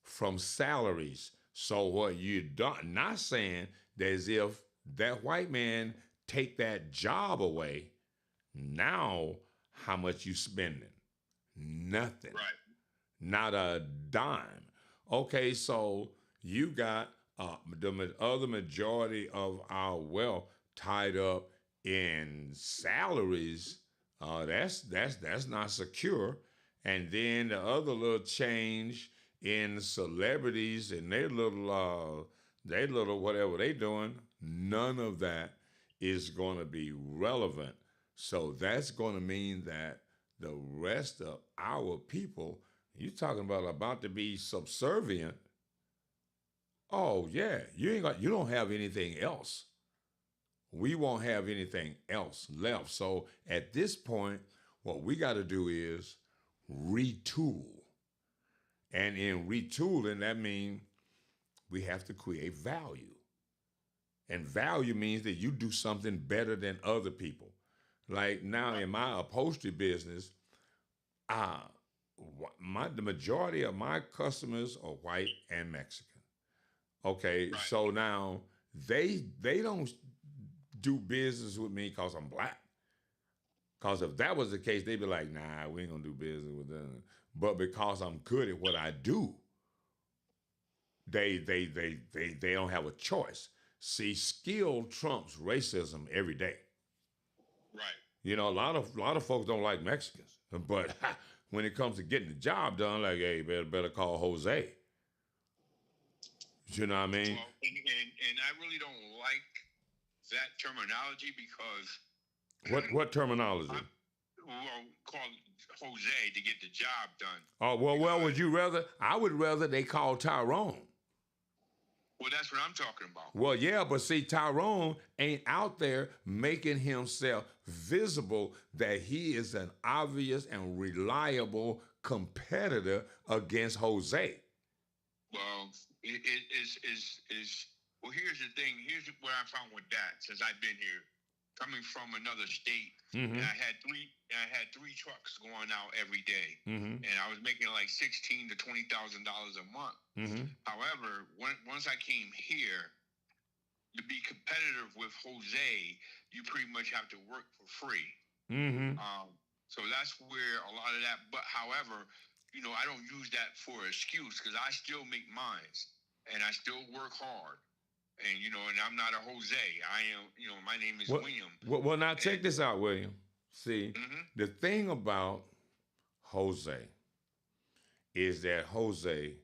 from salaries. So what you don't not saying that as if that white man take that job away, now how much you spending? Nothing. Right. Not a dime. Okay, so you got the other majority of our wealth tied up in salaries. That's not secure. And then the other little change in celebrities and their little whatever they doing, none of that is going to be relevant. So that's going to mean that the rest of our people, you talking about to be subservient. Oh yeah, you don't have anything else. We won't have anything else left. So at this point, what we got to do is retool. And in retooling, that means we have to create value. And value means that you do something better than other people. Like now in my upholstery business, uh, the majority of my customers are white and Mexican. Okay, Right. so now they don't do business with me because I'm black. Because if that was the case, they'd be like, nah, we ain't gonna do business with them. But because I'm good at what I do, they don't have a choice. See, skill trumps racism every day. Right. You know, a lot of folks don't like Mexicans, but when it comes to getting the job done, like, hey, better call Jose. You know what I mean? Well, and I really don't like that terminology because What terminology? I'm call Jose to get the job done. Oh well, Because, would you rather? I would rather they call Tyrone. well, that's what I'm talking about. Well, yeah, but see, Tyrone ain't out there making himself visible that he is an obvious and reliable competitor against Jose. Well, it is well. Here's the thing. Here's what I found with that. Since I've been here, coming from another state, Mm-hmm. and I had three trucks going out every day, Mm-hmm. and I was making like $16,000 to $20,000 a month. Mm-hmm. However, once I came here, to be competitive with Jose, you pretty much have to work for free. Mm-hmm. So that's where a lot of that. But however, I don't use that for an excuse because I still make mines and I still work hard. And I'm not a Jose. I am, my name is William. Well, now check this out, William. See, Mm-hmm. the thing about Jose is that Jose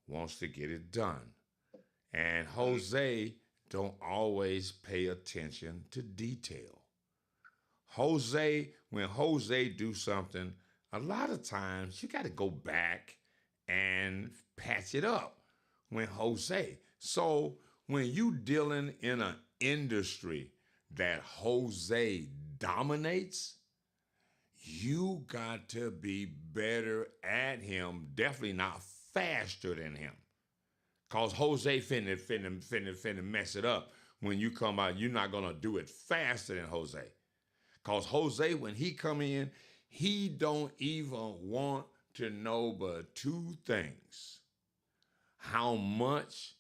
wants to get it done. And Jose don't always pay attention to detail. When Jose do something, a lot of times you got to go back and patch it up when Jose. So when you dealing in an industry that Jose dominates, you got to be better at him, definitely not faster than him. Cause Jose finna mess it up. When you come out, you're not gonna do it faster than Jose. Cause Jose, when he come in, he don't even want to know but two things. How much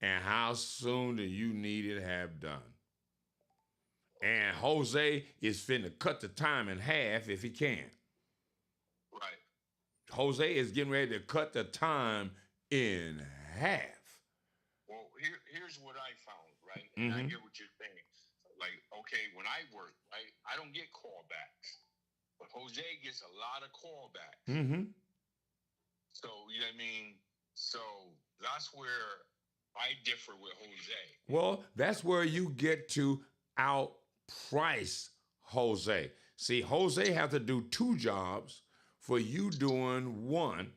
and how soon do you need it have done? And Jose is finna cut the time in half if he can. Right. Jose is getting ready to cut the time in half. Well, here's what I found, right? And I get what you're saying. Like, okay, when I work, right, I don't get callbacks, but Jose gets a lot of callbacks. Mm-hmm. So you know what I mean. So that's where I differ with Jose. Well, that's where you get to outprice Jose. See, Jose have to do 2 jobs for you doing one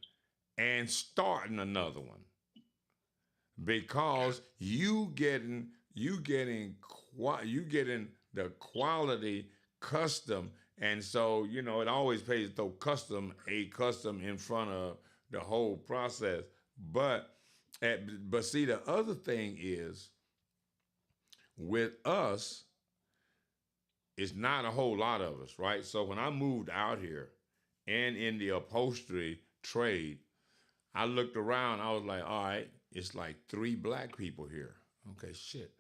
and starting another one, because you getting the quality custom, and so it always pays to throw custom in front of the whole process. But see, the other thing is, with us, it's not a whole lot of us, right? So when I moved out here and in the upholstery trade, I looked around, I was like, all right, it's like 3 black people here. Okay, shit.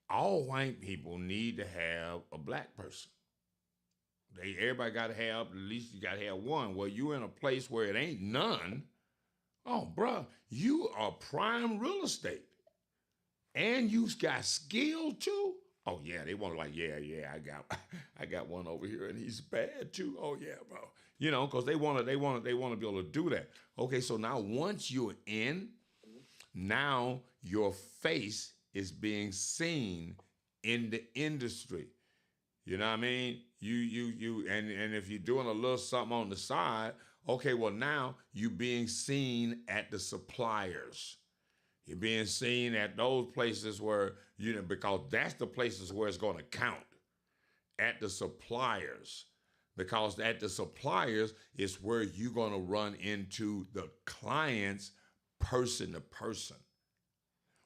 All white people need to have a black person. Everybody got to have, at least you got to have one. Well, you in a place where it ain't none. Oh, bruh, you are prime real estate. And you got skill too. Oh yeah, they want to like, yeah, I got one over here and he's bad too. Oh yeah, bro. Because they want to be able to do that. Okay, so now once you're in, now your face is being seen in the industry. You know what I mean? And if you're doing a little something on the side, okay, well now you're being seen at the suppliers. You're being seen at those places where, because that's the places where it's going to count, at the suppliers. Because at the suppliers is where you're going to run into the clients person to person,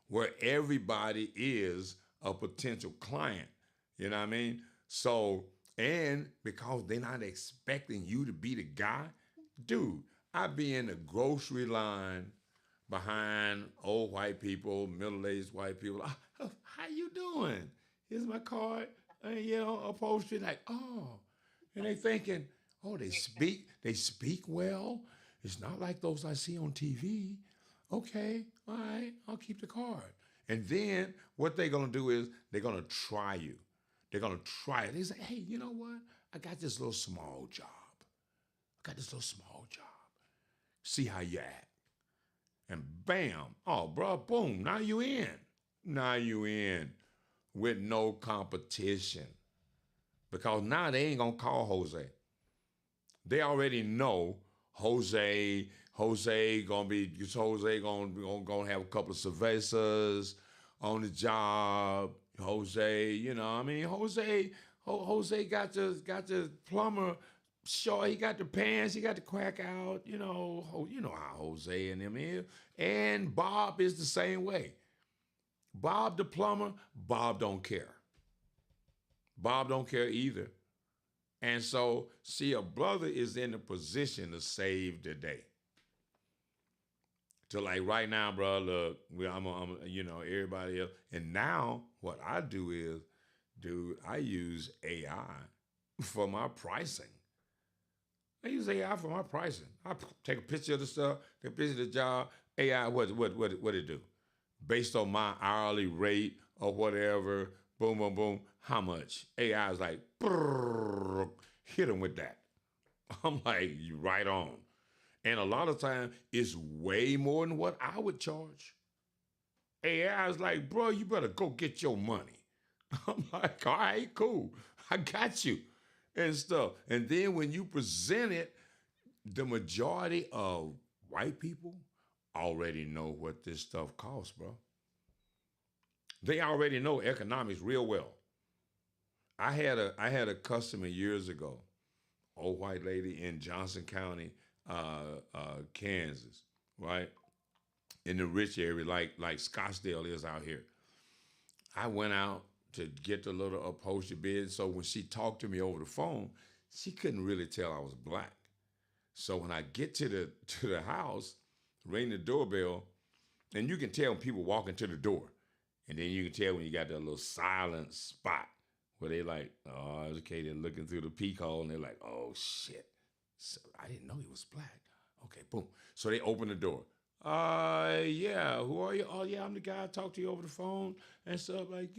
where everybody is a potential client. You know what I mean? So, and because they're not expecting you to be the guy, dude, I be in the grocery line behind old white people, middle-aged white people. How you doing? Here's my card. Upholstery, like, oh. And they thinking, oh, they speak well. It's not like those I see on TV. Okay, all right, I'll keep the card. And then what they're going to do is they're going to try you. They're going to try it. They say, hey, you know what? I got this little small job. See how you act. And bam, oh, bro, boom, now you in. Now you in with no competition. Because now they ain't going to call Jose. They already know Jose gonna have a couple of cervezas on the job. Jose got the plumber short. He got the pants. He got the crack out. You know how Jose and them is. And Bob is the same way. Bob the plumber, Bob don't care. Bob don't care either. And so, see, a brother is in a position to save the day. To like right now, bro, look, I'm everybody else. And now what I do is, dude, I use AI for my pricing. I use AI for my pricing. I take a picture of the stuff, take a picture of the job. AI, what it do? Based on my hourly rate or whatever, boom, boom, boom, how much? AI is like, hit them with that. I'm like, you right on. And a lot of times, it's way more than what I would charge. AI is like, bro, you better go get your money. I'm like, all right, cool. I got you and stuff. And then when you present it, the majority of white people already know what this stuff costs, bro. They already know economics real well. I had a customer years ago, old white lady in Johnson County, Kansas, right? In the rich area, like Scottsdale is out here. I went out to get the little upholstery bid. So when she talked to me over the phone, she couldn't really tell I was black. So when I get to the house, ring the doorbell, and you can tell when people walk into the door. And then you can tell when you got that little silent spot where they like, oh, okay, they're looking through the peephole and they're like, oh, shit. So I didn't know he was black. Okay, boom. So they open the door. Yeah, who are you? Oh, yeah, I'm the guy I talked to you over the phone and stuff. Like,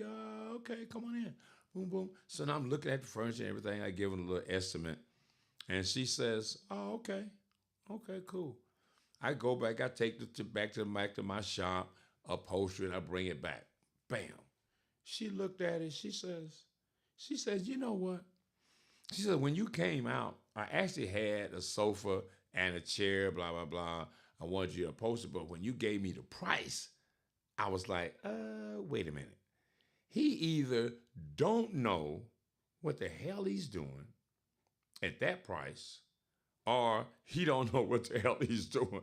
okay, come on in. Boom, boom. So now I'm looking at the furniture and everything. I give them a little estimate. And she says, oh, okay. Okay, cool. I go back. I take it back to my shop, upholstery, and I bring it back. Bam. She looked at it. She says, She says, you know what? She said, when you came out, I actually had a sofa and a chair, blah, blah, blah. I wanted you to post it, but when you gave me the price, I was like, wait a minute. He either don't know what the hell he's doing at that price, or he don't know what the hell he's doing.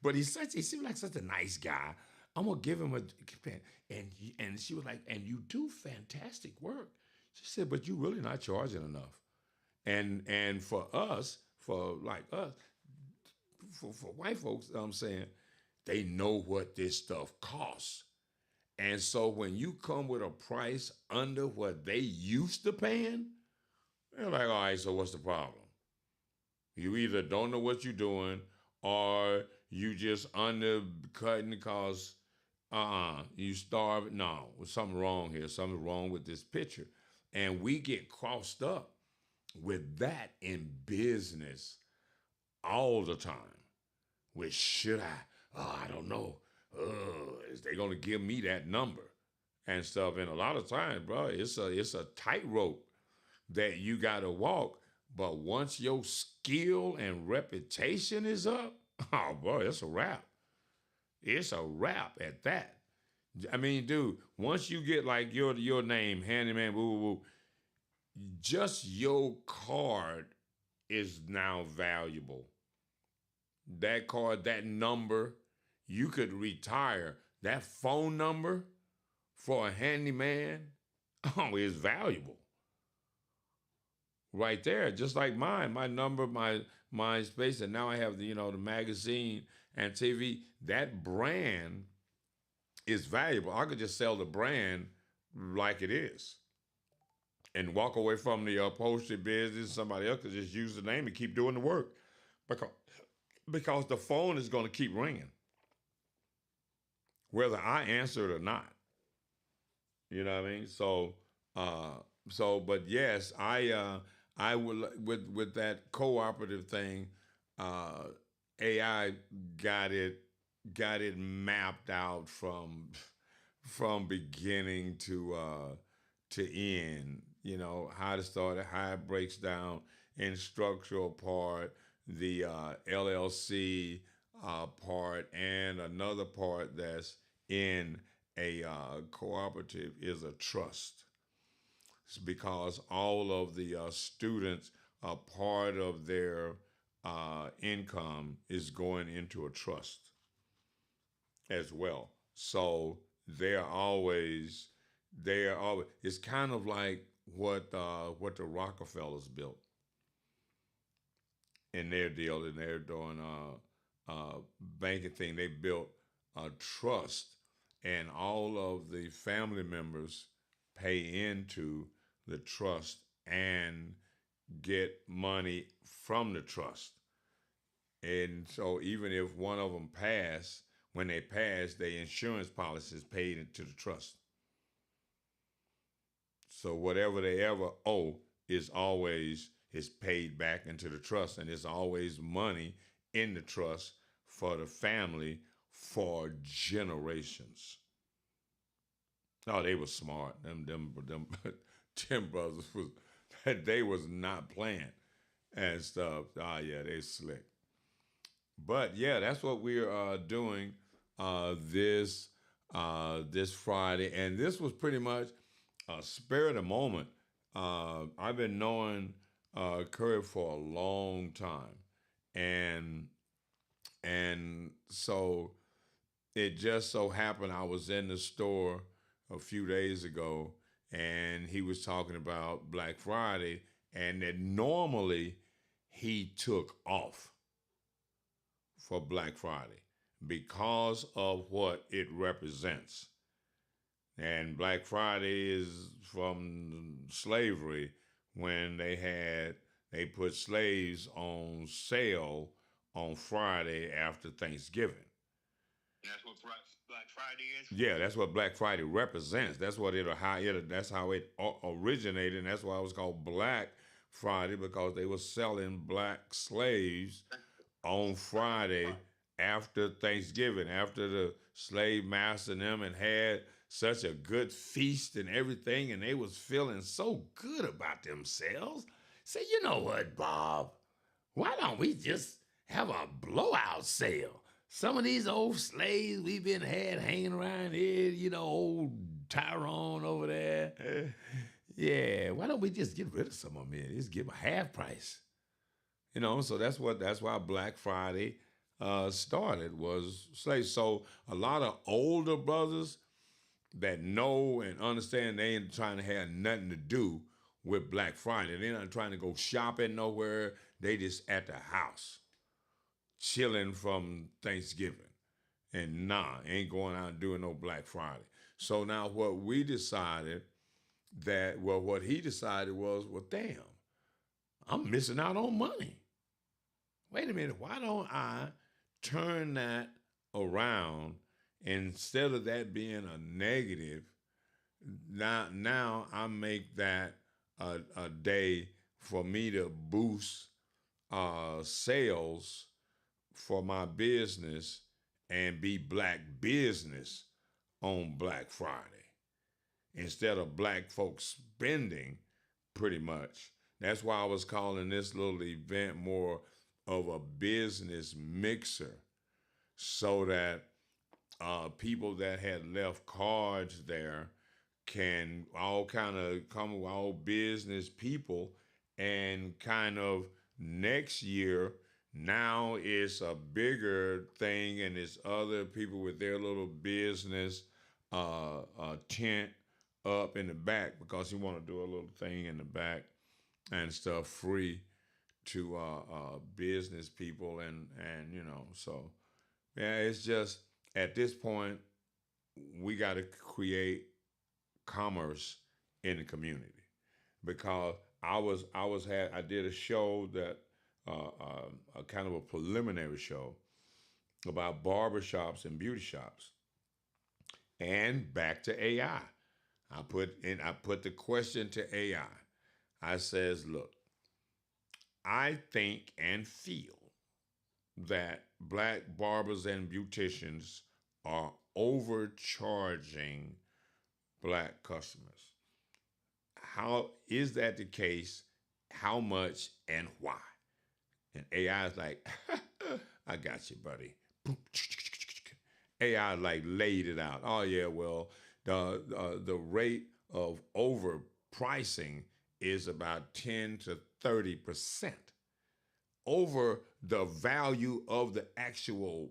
But he seemed like such a nice guy. I'm gonna give him a and she was like, and you do fantastic work. She said, but you really not charging enough. And for us, for like us, for white folks, I'm saying they know what this stuff costs. And so when you come with a price under what they used to paying, they're like, all right, so what's the problem? You either don't know what you're doing or you just undercutting because you starve. No, there's something wrong here. Something wrong with this picture. And we get crossed up with that in business all the time. With should I? Oh, I don't know. Is they gonna give me that number and stuff? And a lot of times, bro, it's a tightrope that you gotta walk. But once your skill and reputation is up, oh boy, it's a wrap. It's a wrap at that. I mean, dude, once you get like your name, handyman, woo woo woo, just your card is now valuable. That card, that number, you could retire. That phone number for a handyman, oh, is valuable. Right there, just like mine, my number, my space, and now I have the magazine and TV. That brand is valuable. I could just sell the brand like it is and walk away from the upholstery business. Somebody else could just use the name and keep doing the work because the phone is going to keep ringing, whether I answer it or not. You know what I mean? But yes, I will with that cooperative thing. AI got it mapped out from beginning to end. How to start it, how it breaks down in structural part, the LLC part, and another part that's in a cooperative is a trust. It's because all of the students, part of their income is going into a trust as well. So they're always. It's kind of like what the Rockefellers built in their deal, and they're doing banking thing. They built a trust, and all of the family members pay into the trust and get money from the trust. And so even if one of them pass, when they pass, their insurance policy is paid into the trust. So whatever they ever owe is paid back into the trust, and there's always money in the trust for the family for generations. Oh, they were smart. Them brothers was they was not playing and stuff. Ah, yeah, they slick. But yeah, that's what we're doing this Friday, and this was pretty much a spur of the moment. I've been knowing Curry for a long time, and so it just so happened I was in the store a few days ago, and he was talking about Black Friday, and that normally he took off for Black Friday because of what it represents. And Black Friday is from slavery when they put slaves on sale on Friday after Thanksgiving. That's what Black Friday is. Yeah, that's what Black Friday represents. That's what that's how it originated, and that's why it was called Black Friday, because they were selling black slaves on Friday after Thanksgiving, after the slave master and them and had such a good feast and everything, and they was feeling so good about themselves. Say, you know what, Bob? Why don't we just have a blowout sale? Some of these old slaves we've been had hanging around here, old Tyrone over there. Yeah, why don't we just get rid of some of them here? Just give them a half price. So that's why Black Friday started was slaves. So a lot of older brothers that know and understand they ain't trying to have nothing to do with Black Friday. They're not trying to go shopping nowhere. They just at the house chilling from Thanksgiving. And ain't going out and doing no Black Friday. So now what we decided what he decided was, well, damn, I'm missing out on money. Wait a minute, why don't I turn that around? Instead of that being a negative, now I make that a day for me to boost sales for my business and be Black business on Black Friday instead of Black folks spending, pretty much. That's why I was calling this little event more of a business mixer, so that people that had left cards there can all kind of come with all business people, and kind of next year now it's a bigger thing, and it's other people with their little business tent up in the back, because you want to do a little thing in the back and stuff free to business people, and so yeah, it's just at this point we got to create commerce in the community, because I did a show that a kind of a preliminary show about barbershops and beauty shops, and back to AI. I put the question to AI. I says, look, I think and feel that Black barbers and beauticians are overcharging Black customers. How is that the case? How much and why? And AI is like, I got you, buddy. AI like laid it out. Oh yeah, well, the rate of overpricing is about 10 to 30% over the value of the actual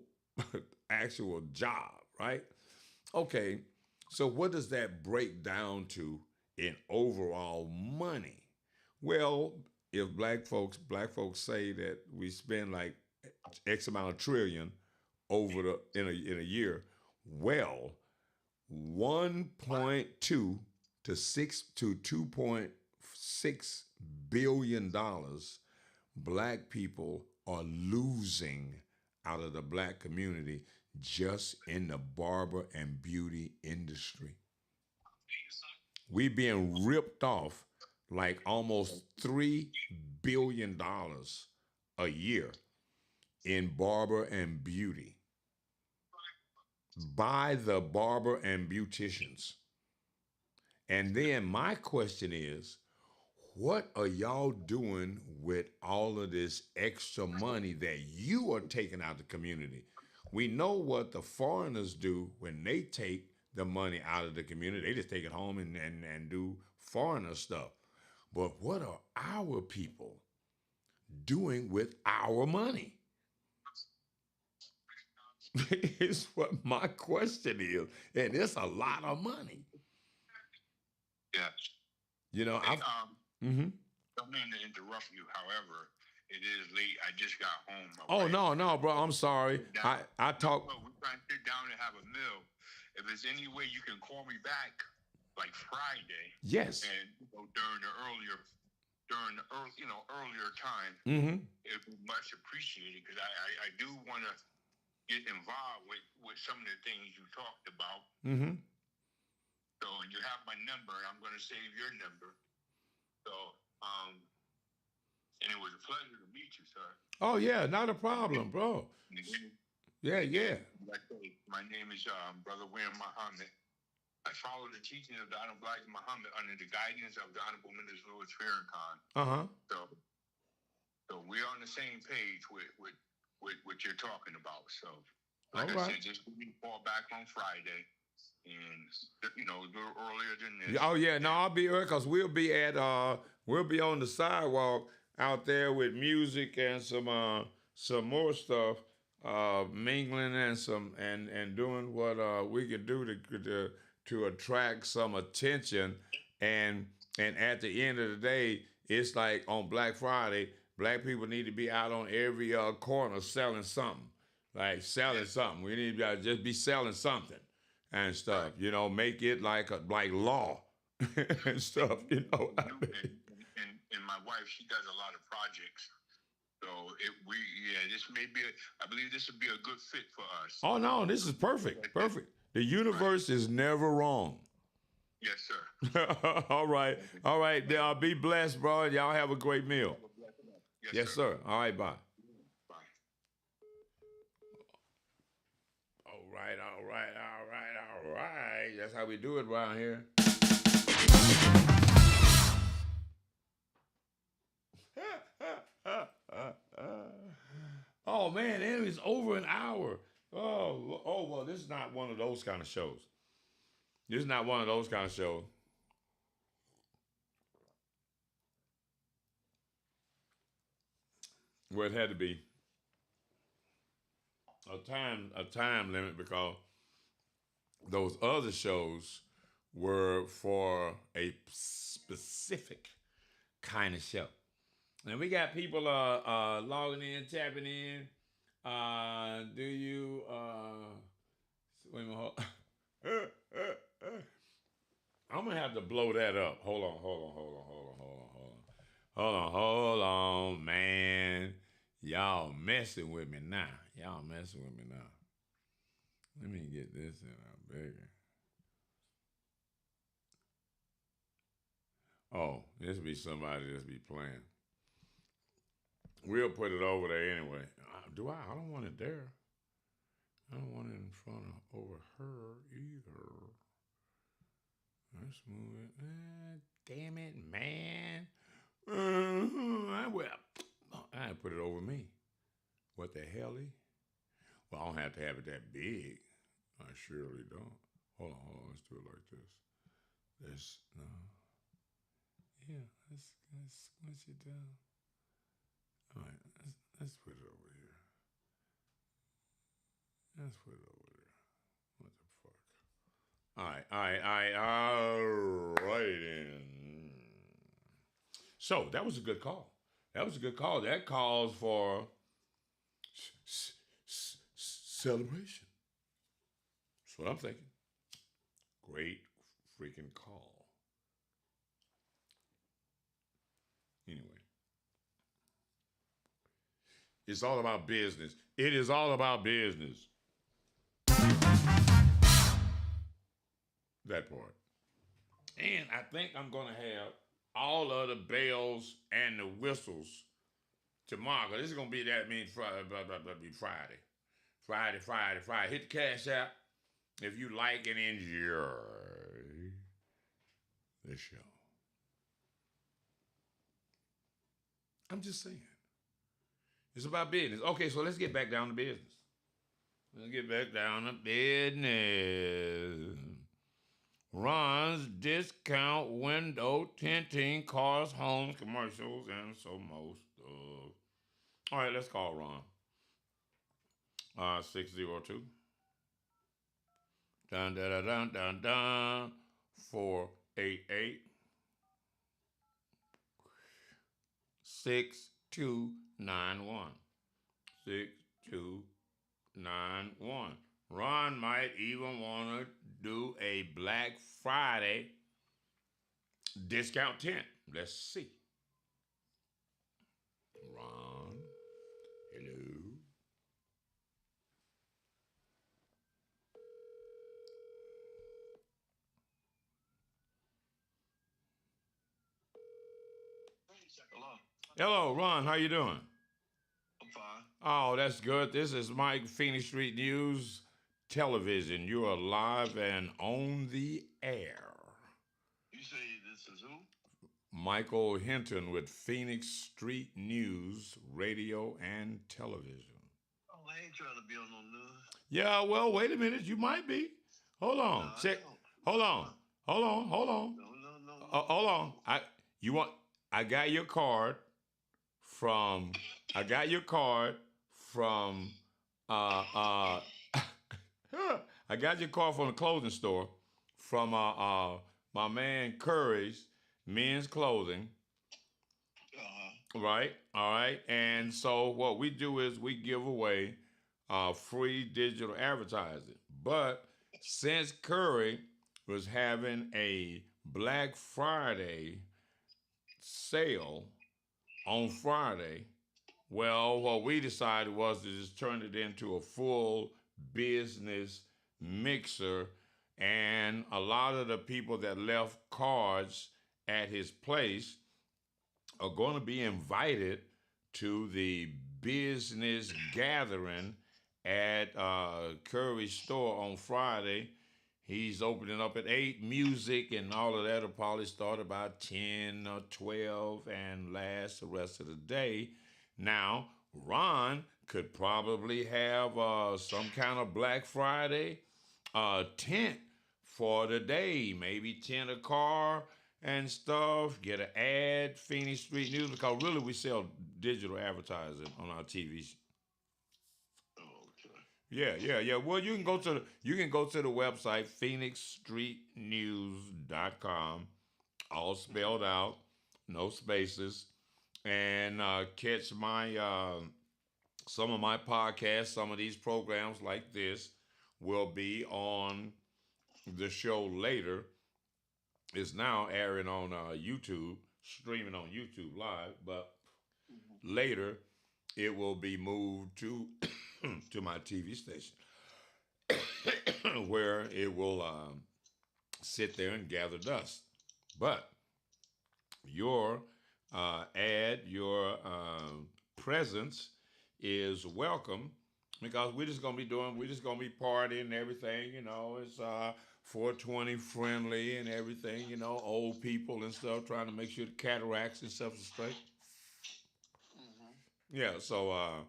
actual job, right? Okay, so what does that break down to in overall money? Well, if black folks say that we spend like X amount of trillion over in a year, well, 1.2 to 2.6 billion dollars Black people are losing out of the Black community just in the barber and beauty industry. We being ripped off like almost $3 billion a year in barber and beauty by the barber and beauticians. And then my question is, what are y'all doing with all of this extra money that you are taking out of the community? We know what the foreigners do when they take the money out of the community. They just take it home and do foreigner stuff. But what are our people doing with our money? Is what my question is. And it's a lot of money. Yeah. I've... Mm-hmm. Don't mean to interrupt you. However, it is late. I just got home. Oh, no, bro. I'm sorry. I talk. No, we're trying to sit down and have a meal. If there's any way you can call me back, like Friday. Yes. And during the earlier time, it would be much appreciated, because I do want to get involved with some of the things you talked about. Mm-hmm. So you have my number, and I'm going to save your number. So, and it was a pleasure to meet you, sir. Oh yeah, not a problem, bro. Yeah. My name is Brother William Muhammad. I follow the teaching of the Honorable Elijah Muhammad under the guidance of the Honorable Minister Louis Farrakhan. Uh-huh. So we're on the same page with what you're talking about. So, like All right. I said, just we fall back on Friday, and you know, a little earlier than this. Oh yeah, no, I'll be early because we'll be on the sidewalk out there with music and some more stuff, mingling and and doing what we can do to attract some attention, and at the end of the day, it's like on Black Friday, black people need to be out on every corner selling something, like selling something. We need to just be selling something and stuff, you know, make it like law and stuff, you know. And my wife, she does a lot of projects, so this may be. I believe this would be a good fit for us. Oh no, this is perfect. The universe is never wrong. Yes, sir. All right. Be blessed, bro. Y'all have a great meal. Yes, sir. All right, bye. Bye. All right. That's how we do it around here. Oh man, it is over an hour. Oh well, this is not one of those kind of shows. Where it had to be a time limit because those other shows were for a specific kind of show. And we got people logging in, tapping in. Do you wait a minute, I'm gonna have to blow that up. Hold on, man. Y'all messing with me now. Let me get this in a bigger. Oh, this be somebody that's be playing. We'll put it over there anyway. I don't want it there. I don't want it in front of over her either. Let's move it. Damn it, man. I put it over me. What the hell? Well, I don't have to have it that big. I surely don't. Hold on. Let's do it like this. Yeah, let's squish it down. All right, let's put it over here. Let's put it over there. What the fuck? All right then. So that was a good call. That calls for celebration. That's what I'm thinking. Great freaking call. Anyway. It's all about business. It is all about business. That part. And I think I'm going to have all of the bells and the whistles tomorrow. This is going to be Friday. Friday. Hit the cash app if you like and enjoy the show. I'm just saying. It's about business. Okay, so let's get back down to business. Ron's discount window tinting, cars, homes, commercials, and so most stuff. All right, let's call Ron. 602. Dun 488 6291. 6291. Ron might even want to do a Black Friday discount tent. Let's see. Ron, hello. Hello, Ron. How you doing? I'm fine. Oh, that's good. This is Mike, Phoenix Street News television. You are live and on the air. You say this is who? Michael Hinton with Phoenix Street News, radio and television. Oh, I ain't trying to be on no news. Yeah, well, wait a minute. You might be. Hold on. No, Check. I don't. Hold on. Hold on. Hold on. No. Hold on. I got your card from. I got your card from. I got your card from the clothing store from my man Curry's men's clothing. Right. All right. And so what we do is we give away free digital advertising. But since Curry was having a Black Friday sale on Friday, well, what we decided was to just turn it into a full business mixer. And a lot of the people that left cards at his place are going to be invited to the business gathering at Curry's store on Friday. He's opening up at 8. Music and all of that will probably start about 10 or 12 and last the rest of the day. Now, Ron could probably have some kind of Black Friday tent for the day. Maybe tent a car and stuff, get an ad, Phoenix Street News, because really we sell digital advertising on our TV. Okay. Yeah. Well, you can go to the website phoenixstreetnews.com, all spelled out, no spaces, and catch my some of my podcasts. Some of these programs like this will be on the show later. It's now airing on YouTube, streaming on YouTube Live, but later it will be moved to to my TV station where it will sit there and gather dust. But your ad, your presence is welcome because we're just gonna be partying and everything, it's 420 friendly and everything, old people and stuff, trying to make sure the cataracts and stuff is straight. Yeah, so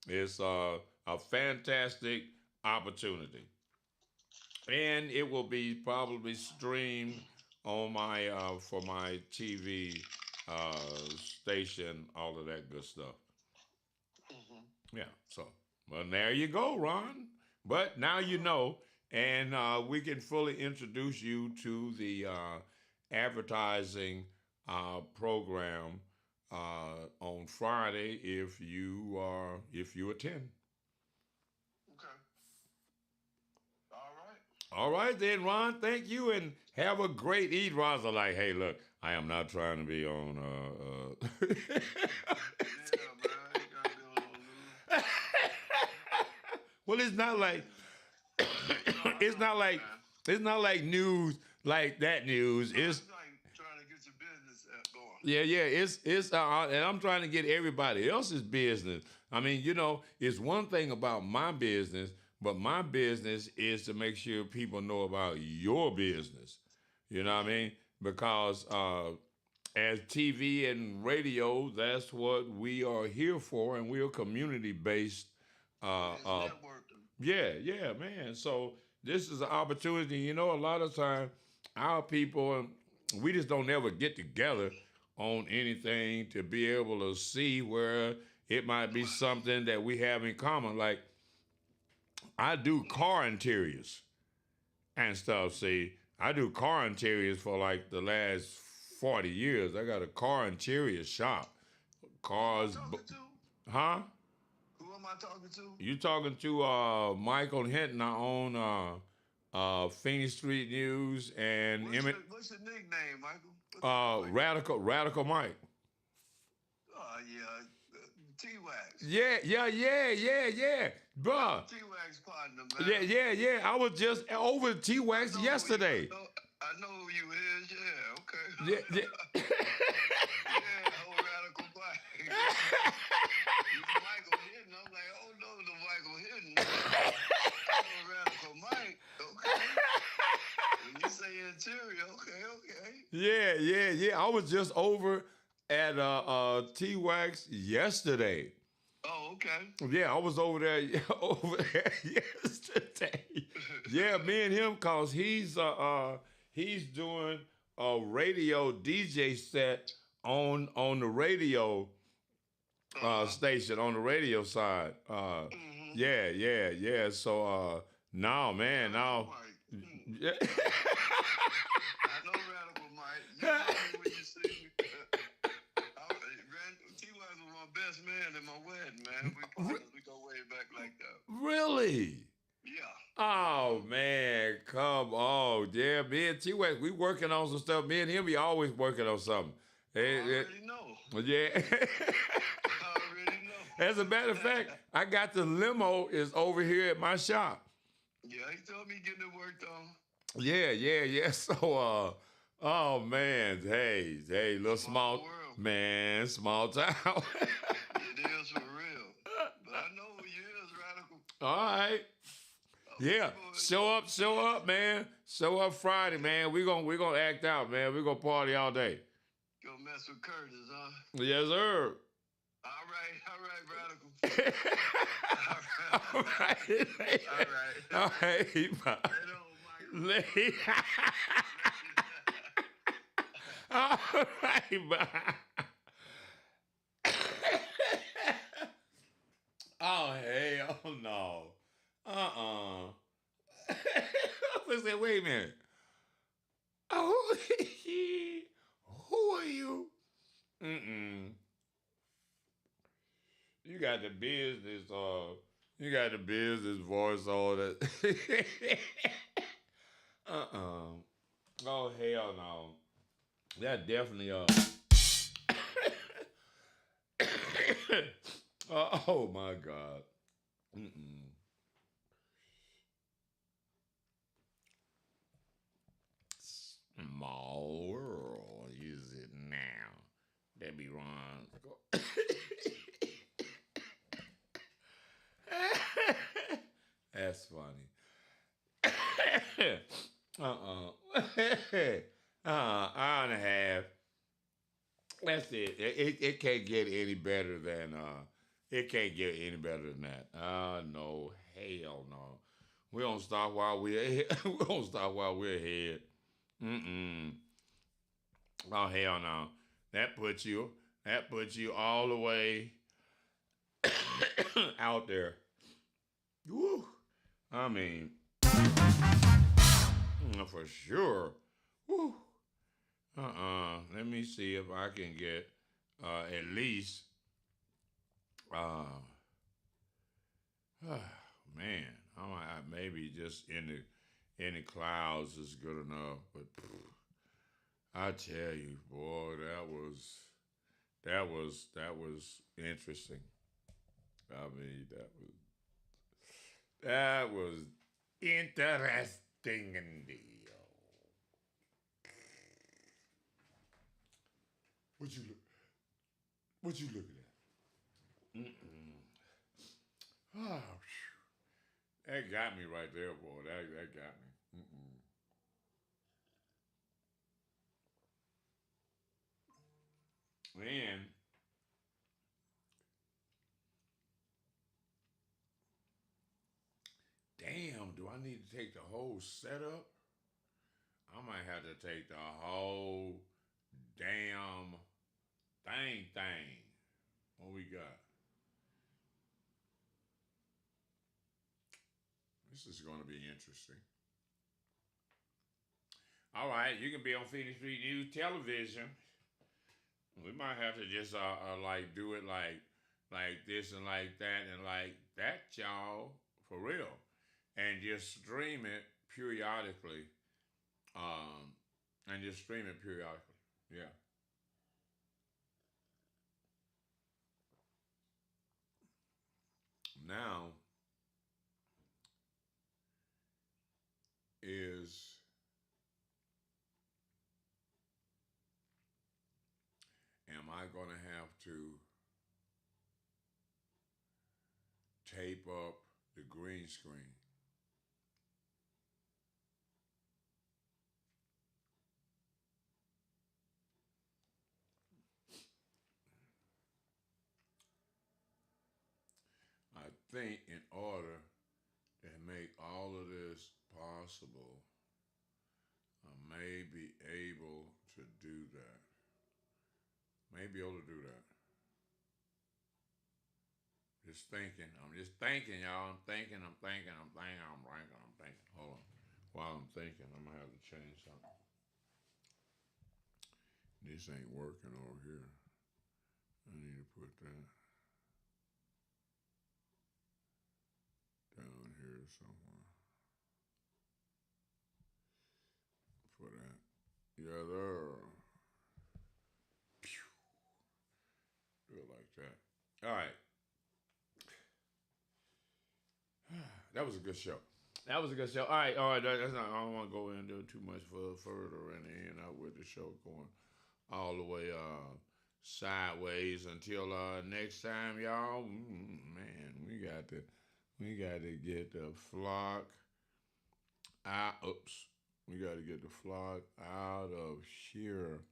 it's a fantastic opportunity. And it will be probably streamed on my for my TV station, all of that good stuff. Yeah, so well, there you go, Ron. But now you know, and we can fully introduce you to the advertising program on Friday if you attend. Okay. All right. All right then, Ron. Thank you, and have a great eat. Ron's like, hey, look, I am not trying to be on. Yeah, man. I ain't gotta be on no news. Well, it's not like it's not like news like that news. It's like trying to get your business going. yeah. It's and I'm trying to get everybody else's business. I mean, it's one thing about my business, but my business is to make sure people know about your business. You know what I mean? Because as TV and radio, that's what we are here for, and we're community-based. Networking. Yeah, man. So this is an opportunity. A lot of times our people, we just don't ever get together on anything to be able to see where it might be something that we have in common. Like I do car interiors and stuff. See, I do car interiors for like the last 40 years. I got a car interior shop. Cars, huh? Who am I talking to? You talking to Michael Hinton, I own Phoenix Street News and What's your nickname, Michael? Radical Mike. Oh yeah, T-Wax. Yeah, bruh. T-Wax partner, man. Yeah. I was just over T-Wax yesterday. I know who you is. Yeah, okay. Yeah. Yeah, old Radical Mike. Michael Hinton. I'm like, oh no, the Michael Hinton. Old Radical yeah. I was just over at T Wax yesterday. Oh, okay. Yeah, I was over there over there yesterday. Yeah, me and him, cause he's doing a radio DJ set on the radio station on the radio side. Yeah. So now, man, now. Mike. Yeah. I know Radical Mike. You know me when you see me. T-Wise was my best man in my wedding, man. We go way back like that. Really? Yeah. Oh man, come on. Yeah, me and T-Wax, we working on some stuff. Me and him, we always working on something. I already know. Yeah. I already know. As a matter of fact, I got the limo is over here at my shop. Yeah, he told me getting it worked on. Yeah. So oh man, hey, little small world. man, small town. It is for real. But I know who you is, Radical. All right. Yeah. Show up, man. Show up Friday, man. We're gonna act out, man. We're gonna party all day. Go mess with Curtis, huh? Yes, sir. All right, Radical. All right. All right. Bye. Later, Michael. All right, bye. Oh, hell no. I was like, wait a minute. Oh, who are you? You got the business, voice, all that. Oh, hell no. That definitely, oh my God. Small world, is it now? That be wrong. That's funny. Hour and a half. That's it. It can't get any better than it can't get any better than that. No, hell no. We don't stop while we're ahead. We don't stop while we're ahead. Oh hell no. That puts you all the way out there. Woo. I mean, for sure. Woo. Let me see if I can get at least man, I might maybe just in the clouds is good enough, but I tell you, boy, that was interesting. I mean, that was interesting indeed. What you looking at? Oh, that got me right there, boy. That got me. And damn, do I need to take the whole setup? I might have to take the whole damn thing. What we got? This is going to be interesting. All right, you can be on Phoenix Street News Television. We might have to just like do it like this and like that and like that, y'all, for real, and just stream it periodically. Yeah. Now is am I going to have to tape up the green screen? think in order to make all of this possible, I may be able to do that. May be able to do that. Just thinking. I'm just thinking, y'all. I'm thinking. I'm thinking. Hold on. While I'm thinking, I'm going to have to change something. This ain't working over here. I need to put that down here somewhere. For that. Yeah, there. Do it like that. All right. That was a good show. That was a good show. All right. That's not. I don't want to go into too much further and end up with the show going all the way sideways until next time, y'all. Man, we got to get the flock out. Oops. We got to get the flock out of here.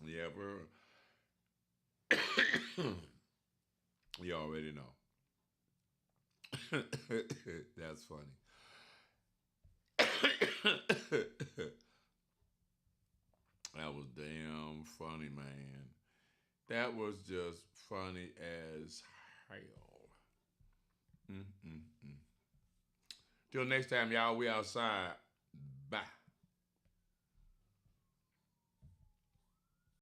Yeah, you already know. That's funny. That was damn funny, man. That was just funny as hell. Mm-mm-mm. Till next time, y'all, we outside. Bye.